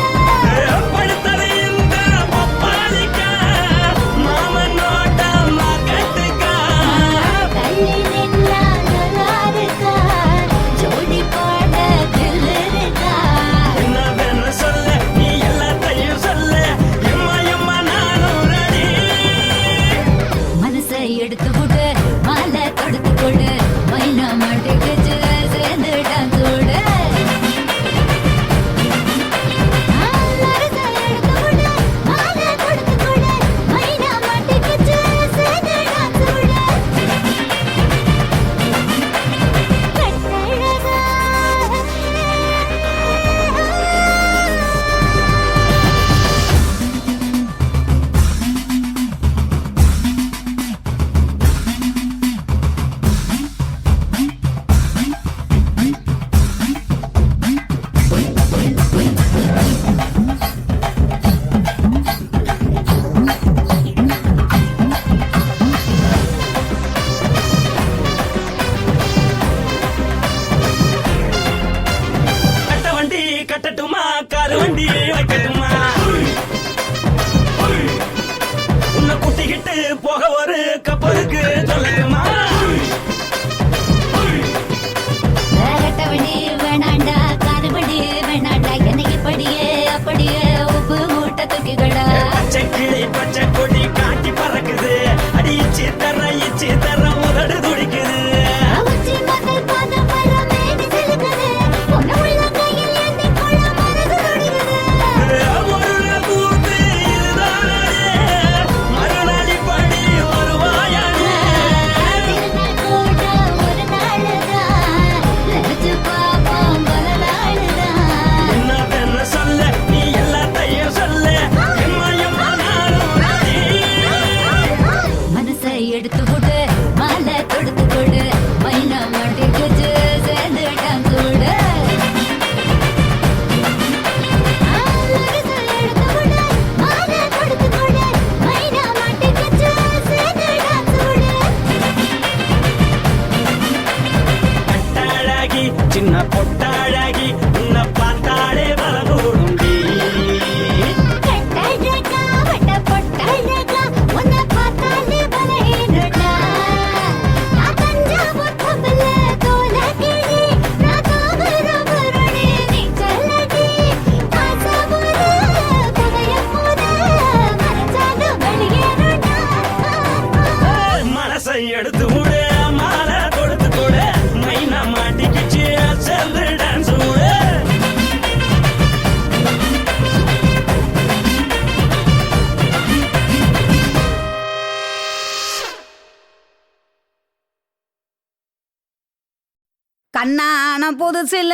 கண்ணான புதுசில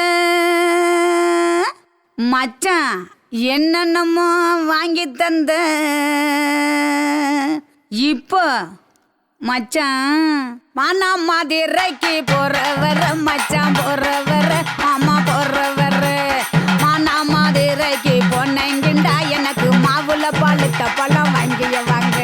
மச்சான் என்னென்னமோ வாங்கி தந்த இப்போ மச்சான் மானா மதுரைக்கு போறவர மச்சான் போறவர மாமா போறவர மானா மதுரைக்கு பொன்னங்கிண்டா எனக்கு மாவுல பழுத்த பழம் வாங்கிய வாங்க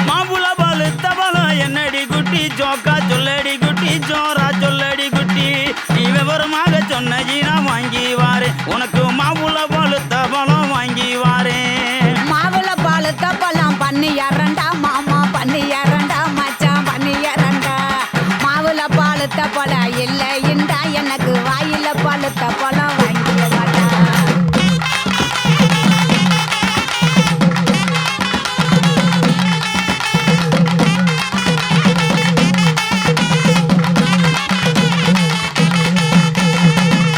மாம்புல பழுத்த பழம் என்னடி குட்டி ஜோக்கா சொல்லடி குட்டி ஜோரா சொல்லடி குட்டி நீ விவரமாக சொன்னீனா வாங்கி வாரேன் உனக்கு மாம்புல பழுத்த பழம் வாங்கி வாரேன் மாவுல பழுத்த பழம் பண்ணி இரண்டா மாமா பண்ணி இரண்டா மச்சான் பண்ணி இரண்டா மாவுல பழுத்த பழம் இல்லைண்டா எனக்கு வாயில பழுத்த பழம் வாங்கிய வாடா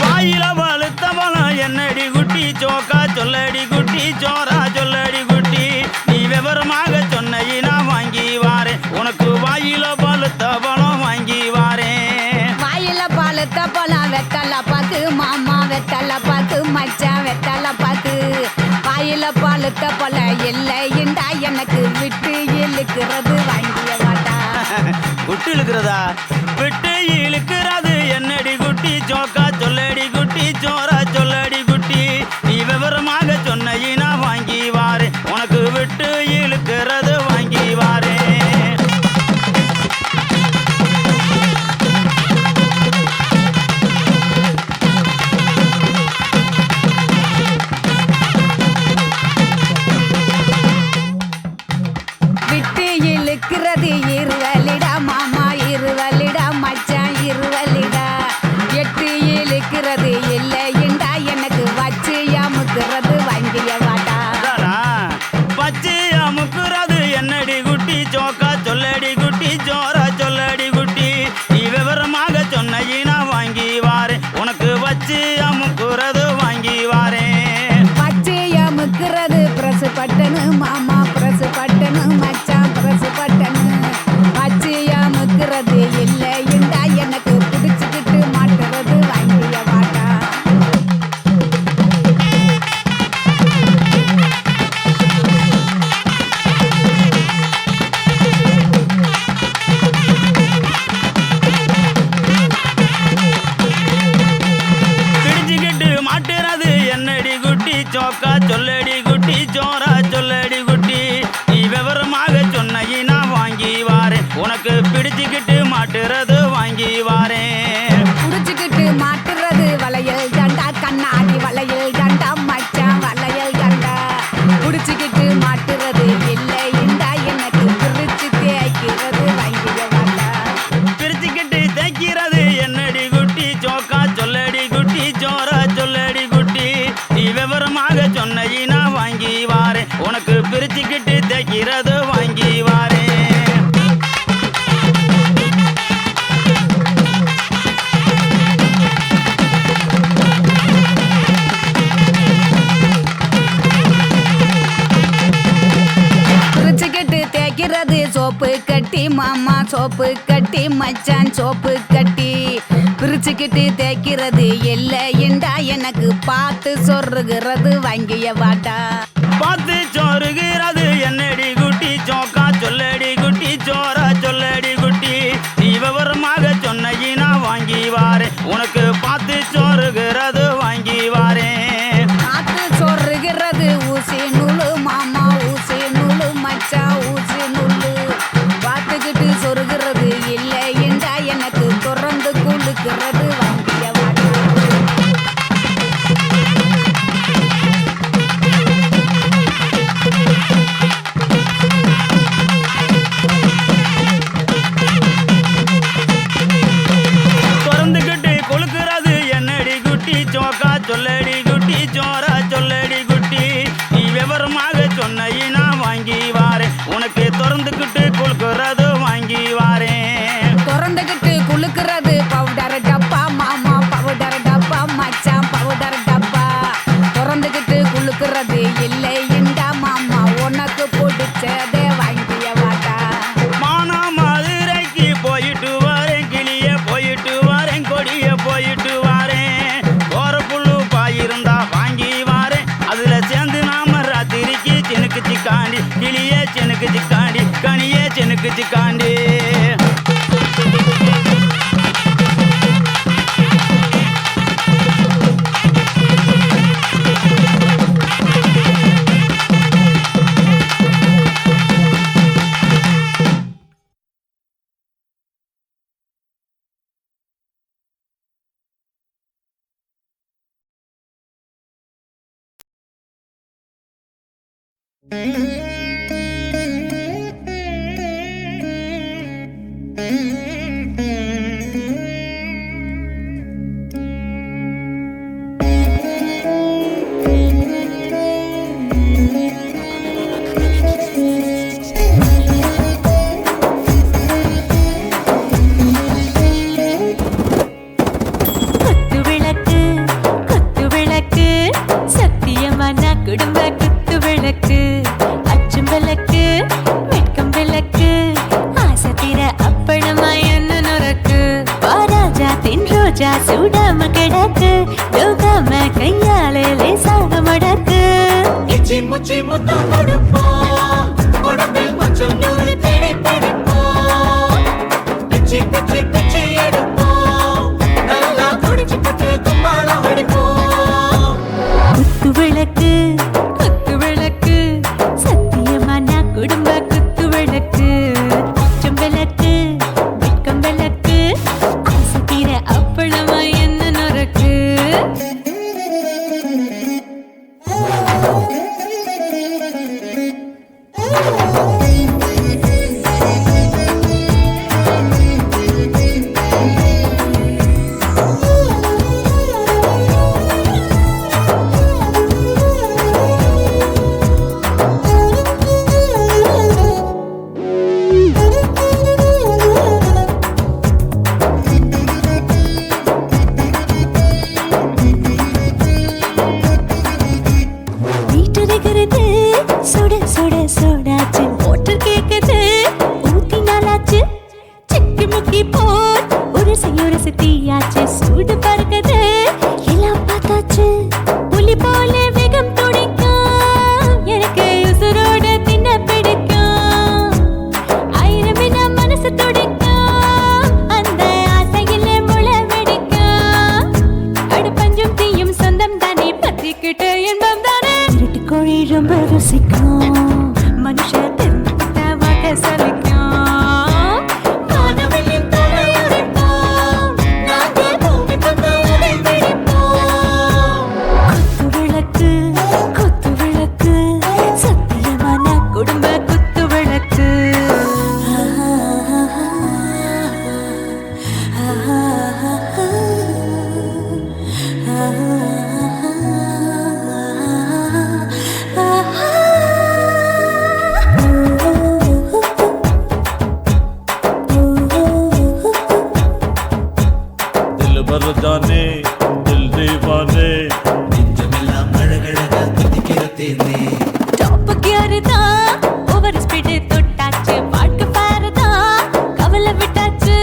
வாயில பழுத்த பழம் என்னடி குட்டி ஜோக்கா சொல்லடி குட்டி ஜோரா சொல்லடி குட்டி நீ விவரமாக சொன்னீனா வாங்கி வாரேன் உனக்கு வாயில பழுத்த பழம் வாங்கி வாரேன் வாயில பழுத்த பழம் வெத்தலை பாக்கு மாமா வெத்தலை பாக்கு மச்சான் வெத்தலை பாக்கு வாயில பழுத்த பழம் இல்லைண்டா எனக்கு விட்டு இழுக்கிறது வாங்கிய வாடா விட்டு இழுக்கிறதா விட்டு இழுக்கிறது என்னடி குட்டி ஜோக்கா சொல்லடி குட்டி ஜோரா சொல்லடி குட்டி நீ விவரமாக சொன்னீனா வாங்கி வாரேன் உனக்கு விட்டு இழுக்கிறது வாங்கி வாரேன் விட்டு இழுக்கிறது இருவலிடா மாமா இருவலிடா மச்சான் இருவலிடா எட்டு இழுக்கிறது இல்லைண்டா எனக்கு வச்சு அமுக்கிறது வாங்கிய வாடா அதானா? பச்சை அமுக்குறது என்னடி குட்டி ஜோக்கா சொல்லடி குட்டி ஜோரா சொல்லடி குட்டி நீ விவரமாக சொன்னீனா வாங்கி வாரேன் உனக்கு வச்சு அமுக்குறது வாங்கி வாரேன் வச்சு அமுக்கிறது பிரசு பட்டனு மாமா பிரசு பட்டனு மச்சான் பிரசு பட்டனு வச்சு அமுக்கிறது இல்லைண்டா எனக்கு பிடிச்சிக்கிட்டு மாட்டுறது வாங்கிய வாடா பிடிச்சுக்கிட்டு மாட்டுறது என்னடி குட்டி ஜோக்கா சொல்லடி குட்டி ஜோரா சொல்லடி குட்டி நீ விவரமாக சொன்னீனா வாங்கி வாரேன் உனக்கு பிடிச்சுக்கிட்டு மாட்டுறது வாங்கி வாரேன் புடிச்சுக்கிட்டு மாட்டுறது வளையல் தண்டா கண்ணாடி வளையல் தண்டா மச்சான் வளையல் தண்டா புடிச்சுக்கிட்டு மாட்டுறது இல்லைண்டா எனக்கு பிரிச்சு தேய்க்கிறது வாங்கிய வாடா பிரிச்சுக்கிட்டு தைக்கிறது என்னடி குட்டி ஜோக்கா சொல்லடி குட்டி ஜோரா சொல்லடி குட்டி நீ விவரமாக சொன்னீனா வாங்கி வாரேன் உனக்கு பிரிச்சுக்கிட்டு தைக்கிறது வாங்கி வாரேன் பிரிச்சுக்கிட்டு தேய்க்கிறது சோப்பு கட்டி மாமா சோப்பு கட்டி மச்சான் சோப்பு கட்டி பிரிச்சுக்கிட்டு தேய்க்கிறது இல்லைண்டா எனக்கு பார்த்து சொருகிறது வாங்கிய வாடா பார்த்து சோறுகிறது என்னடி குட்டி ஜோக்கா சொல்லடி குட்டி ஜோரா சொல்லடி குட்டி நீ விவரமாக சொன்னீனா வாங்கி வாரேன் உனக்கு பார்த்து சோறுகிறது வாங்கி வாரேன் பார்த்து சொருகிறது ஊசி நூலு மாமா ஊசி நூலு மச்சான் ஊசி நூலு பார்த்துக்கிட்டு சொருகிறது இல்லைண்டா எனக்கு தொடர்ந்து குளுக்கிறது வாங்கிய வாடா செனுக்கு சிக்காண்டி கனியே செனுக்கு சிக்காண்டி சூடாம கிடக்கு யோகாம கையாலே லேசாக மடக்கு இச்சி முச்சி முத்தம் கொடுப்போம் உடம்பில் கொஞ்சம் நூறு தேடி பிடிப்போம் பிச்சி பிச்சி பிச்சி எடுப்போம் நல்லா குடிச்சு பட்டு கும்பாலம் அடிப்போம் குத்து விளக்கு சத்தியமா நான் குடும்ப குத்து விளக்கு அச்சம் விளக்கு வெட்கம் விளக்கு ஆசை தீர அப்பளமா என்ன நொறுக்கு சுட சுட சோடாச்சு மோட்டர் கேக்குது ஊத்தி நாளாச்சு சிக்கி முக்கி போட் ஒரு தீயாச்சு சூடு பறக்குது எல்லாம் பார்த்தாச்சு புலி போல வேகம் துடிக்கும் எனக்கு உசுரோட தின்ன பிடிக்கும் ஆயிரமின மனசு துடிக்கும் அந்த ஆசையில முளை வெடிக்கும் அடுப்பஞ்சும் தீயும் சொந்தம் தானே பத்திக்கிட்டு என்பம் தானே கோழி ரொம்ப ருசிக்கும் மனுஷ தெரிஞ்சுக்கிட்டவாக சலிக்கும் காணவெளியும் தலை உடைப்போம் நாங்கள் பூமி தந்த உடை வெடிப்போம் குத்து விளக்கு சத்தியமான குடும்ப குத்து விளக்கு जाने दिल दीवाने நெஞ்சமெல்லாம் அழகழகா துடிக்கிறதேனே டாப் கியர் தான் ஓவர் ஸ்பீட் தொட்டாச்சு வாழ்க்கை பாரு தான் கவலை விட்டாச்சு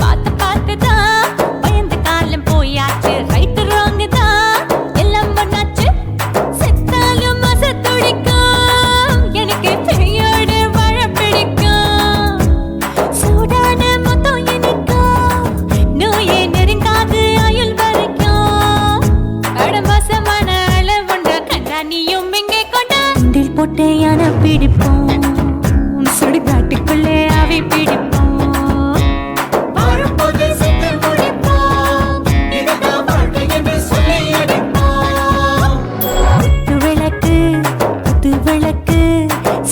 பார்த்து தான் பயந்து காலம் போயாச்சு ரைட் ராங் தான் எல்லாம் பண்ணாச்சு செத்தாலும் மச துடிக்கும் எனக்கு பெரியோட வாழ பிடிக்கும் சூடான மொத்தம் இனிக்கும் நோயே நெருங்காது ஆயுள் வரைக்கும் அடமோசமான அளவுண்ட கண்டா நீயும் இங்கே கொண்டா உண்டில் போட்டு யானை பிடிப்போம் சுடுகாட்டுக்குள்ளே அவை பிடிப்போம் வாழும்போது செத்து முடிப்போம் இதுதான் வாழ்க்கை என்று சொல்லி அடிப்போம் குத்து விளக்கு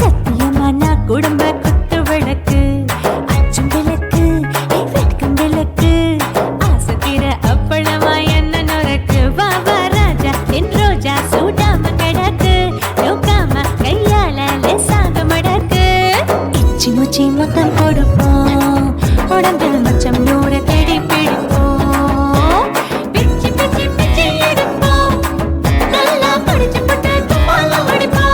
சத்தியமான குடும்ப குத்து விளக்கு அச்சும் விளக்கு வெட்கம் விளக்கு ஆசை தீர அப்பளமா என்ன நொறுக்கு வா வா ராஜா என் ரோஜா சூடாம கிடக்கு யோகாம கையால லேசாக மடக்கு இச்சி முச்சி மொத்தம் கொடுப்போம் உடம்பில் மச்சம் நூறு தேடி பிடிப்போம் பிச்சி பிச்சி பிச்சி எடுப்போம் நல்லா படிச்சு பட்டு கும்பாலம் அடிப்போம்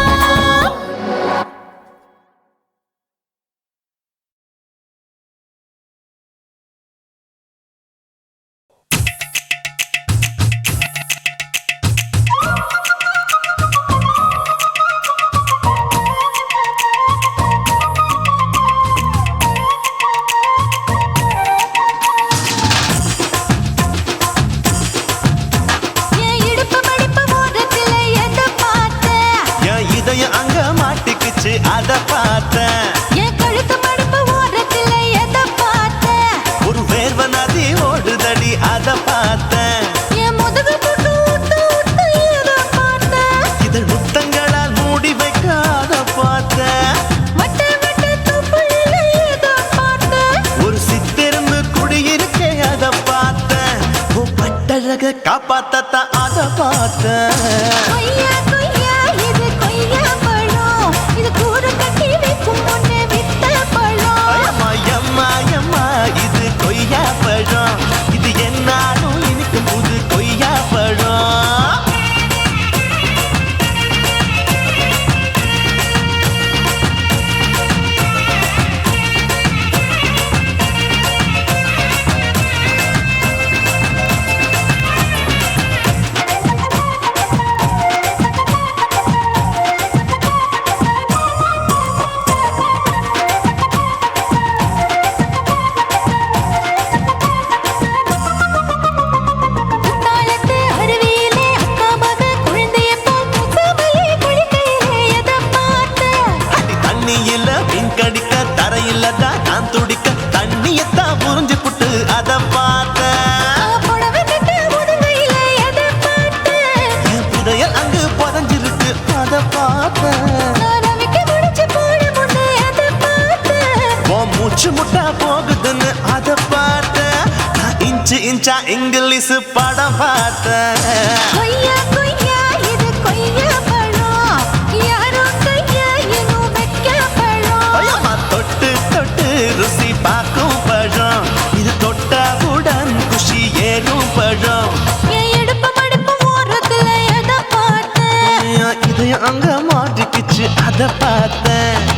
அத பார்த்தேன். என் கழுத்து மடுப்பு ஓரத்துல எதை பார்த்தேன்? ஒரு வேர்வ நதி ஓடுதடி அத பார்த்தேன். என் முதுகு புட்டு ஊத்து ஊத்து எதை பார்த்தேன்? இதழ் முத்தங்களால் மூடி வைக்க அத பார்த்தேன். வட்ட வட்ட தொப்புளில எதை பார்த்தேன்? ஒரு சித்திரந்து குடியிருக்கே அத பார்த்தேன். உன் பட்டழக காப்பாத்தத்தான் அத பார்த்தேன். கொய்யா கொய்யா இது கொய்யா பழம், இது கூர கட்டி வைக்கும் முன்னே வித்த பழம். அம்மா எம்மா எம்மா இது கொய்யா பழம். இது என்னாலும் இனிக்கும் புது கொய்யா பழம். குத்தாலத்து அருவியிலே அக்கா மக குழந்தைய போல் முகமையே குளிக்கையிலே எதை பார்த்தேன்? அடி தண்ணியில மீன் கடிக்க தரையில தான் நான் துடிக்க தண்ணியத்தான் புரிஞ்சு புட்டு அத பார்த்தேன். புடவை கட்ட முதுகையில எதை பார்த்தேன்? என் புதையல் அங்கு புதஞ்சிருக்கு அத பார்த்தேன். நான் ரவிக்கு முடிச்சு போட முன்னே எதை பார்த்தேன்? உன் மூச்சு முட்டா போகுதுன்னு அத பார்த்தேன். நான் இன்ச்சு இன்ச்சா இங்கிலீஷ் படம் பார்த்தேன். கொய்யா கொய்யா இது கொய்யா பழம், யாரோ கையா இன்னும் வைக்க பழம். ஐயம்மா தொட்டு தொட்டு ருசி பார்க்கும் பழம். இது தொட்டவுடன் குஷி ஏறும் பழம். என் இடுப்பு மடுப்பு ஓரத்துல எதை பார்த்தேன்? என் இதயம் அங்க மாட்டிக்கிச்சு அத பார்த்தேன்.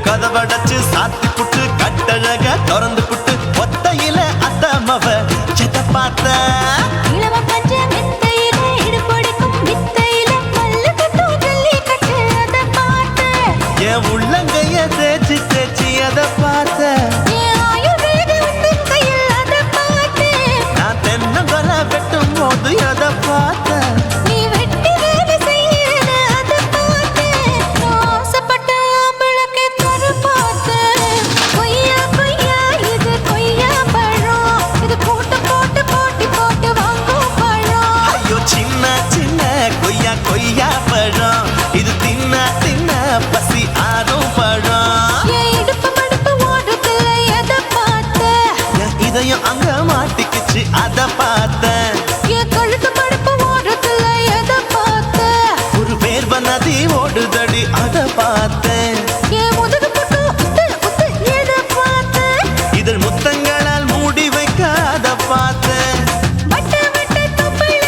கதவடைச்சு சாத்தி புட்டு கட்டழக திறந்து புட்டு ஒத்தையில அத்தமவ செத்த பார்த்த. இளவ பஞ்ச மெத்தையில இடுப்பொடிக்கும் வித்தையில மல்லு கட்டும் ஜல்லி கட்டு அதை பார்த்தேன். என் உள்ளங்கைய தேய்ச்சி தேய்ச்சி அத பார்த்த. என் ஆயுர்வேத உந்தன் கையில் அதை பார்த்தேன். நான் தென்னங்கொலை வெட்டும் போது அத பார்த்த. நீ வெட்டி வேலை செய்யற அதை பார்த்தேன். நான் ஆசைப்பட்ட ஆம்பளுக்கு தர பார்த்தேன். கொய்யா கொய்யா இது கொய்யா பழம், இது கூட்டு போட்டு போட்டி போட்டு வாங்கும் பழம். ஐயோ சின்ன சின்ன கொய்யா கொய்யா பழம். இது தின்ன தின்ன பசி ஆறும் பழம். என் இடுப்பு மடுப்பு ஓரத்துல எதை பார்த்தேன்? என் இதயம் அங்க மாட்டிக்கிச்சு அத பார்த்தேன். என் கழுத்து மடுப்பு ஓரத்துல எதை பார்த்தேன்? ஒரு வேர்வ நதி ஓடுதடி அத பார்த்தேன். என் முதுகு புட்டு உத்து உத்து எதை பார்த்தேன்? இதழ் முத்தங்களால் மூடி வைக்க அத பார்த்தேன். வட்ட வட்ட தொப்புளில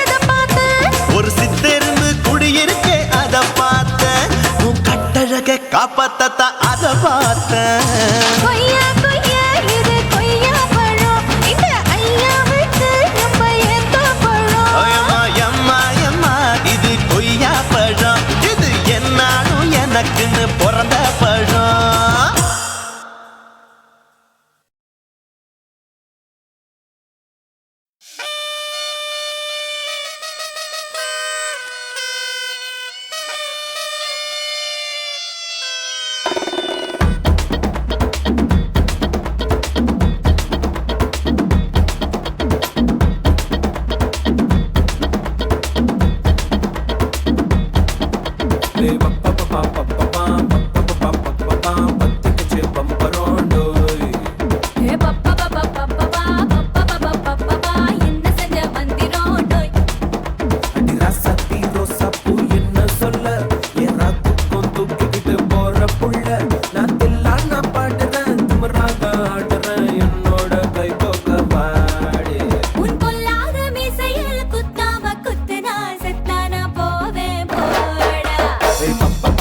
எதை பார்த்தேன்? ஒரு சித்திருந்து குடியிருக்கே அத பார்த்தேன். உன் கட்டழக காப்பாத்தத்தான் அத பார்த்தேன். கொய்யா கொய்யா இது கொய்யா பழம், இந்த ஐயாவுக்கு ரொம்ப ஏத்த பழம். ஐயம்மா எம்மா எம்மா இது கொய்யா பழம். இது என்னாலும் எனக்குன்னு பிறந்த பழம். பப்பா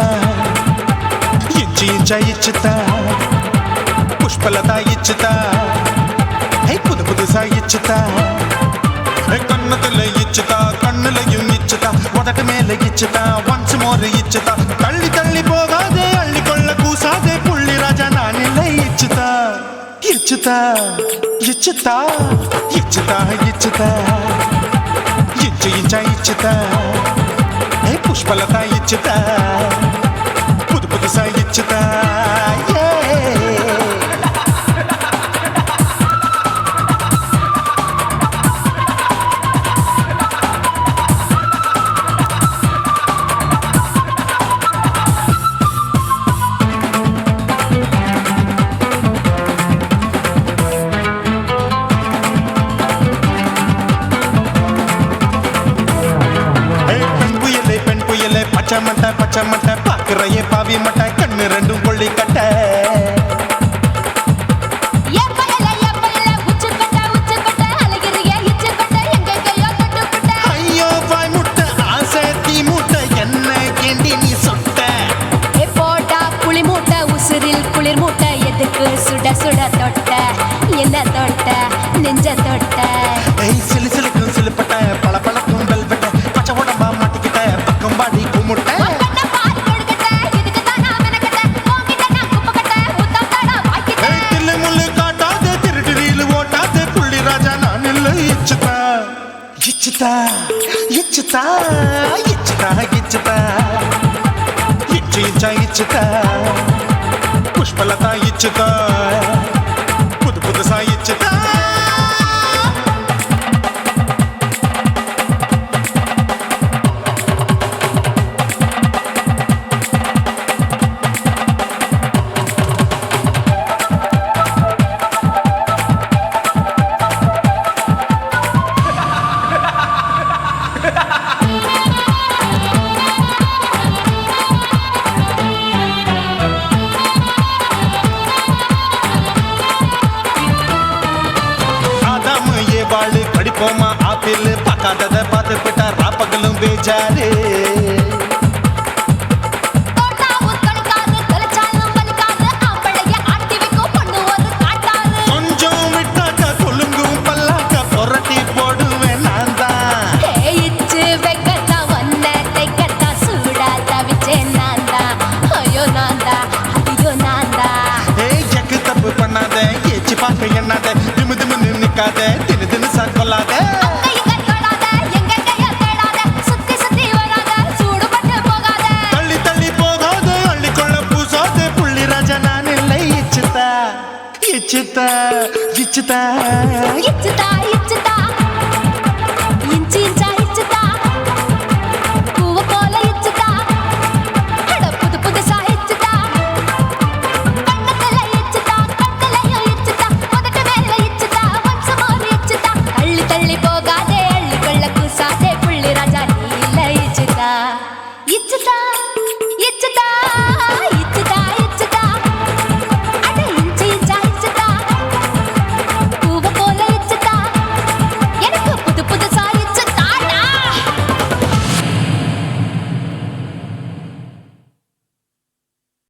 ఇచ్చుతా ఇంచి ఇంచ ఇచ్చుతా పుష్పలత ఇచ్చుతా హే పుదు పుదుసా ఇచ్చుతా కన్నతుల ఇచ్చుతా కన్నులயும் ఇచ్చుతా మొదటి మేల ఇచ్చుతా వన్స్ మోర్ ఇచ్చుతా తల్లి తల్లి పోగాదే అள்ளிకొళ్ళ కూసాదే పుల్లి రాజా నానిల్ల ఇచ్చుతా ఇచ్చుతా ఇచ్చుతా ఇచ్చుతా ఇచ్చుతా ఇంచు ఇంచ ఇచ్చుతా హే పుష్పలత ఇచ్చుతా పుదు పుదుసా ఇచ్చుతా பச்சமட்ட பாக்குறைய பாவி மட்ட கண்ணு ரெண்டும் கொள்ளி கட்ட ஐயோ பாய் முட்டை ஆசை தீ மூட்டை என்ன கேண்டி நீ சொட்ட போட்டா புளி மூட்டை உசுரில் குளிர் மூட்டை எதுக்கு சுட சுட தொட்ட என்ன தொட்ட நெஞ்ச தொட்ட சிலு சிலுக்கும் சிலுப்பட்ட பல பழக்கும் வெல்வெட்ட பச்சை உடம்பா மாட்டிக்கிட்ட பக்கம் பாடி குமுட்ட ఇచ్చుతా ఇచ్చుతా ఇచ్చుతా ఇచ్చు ఇంచ ఇచ్చుతా పుష్పలత ఇచ్చుతా పుదు పుదుసా ఇచ్చుతా படிப்போமா ஆப்பிள் பார்க்காதத பார்த்து போட்டா ராப்பகலும் பேஜாரு கொஞ்சம் விட்டாக்க கொலுங்கும் பல்லாக்க புரட்டி போடுவேன் நான் தான் இச்சு வைக்கத்தா ஒன்ன தைக்கத்தா சூடா தவிச்சேன் நான் தான் ஐயோ நான் தான் ஐயோ நான் தான் எக்கு தப்பு பண்ணாத ஏச்சு பார்க்க எண்ணாத திமு திமுன்னு நிக்காத தினு தினுசா கொள்ளாத தள்ளி தள்ளி போகாத அள்ளிக்கொள்ள பூசாத புள்ளி ராஜா நான் இல்லை இச்சுதா இச்சுதா இச்சுதா இச்சுதா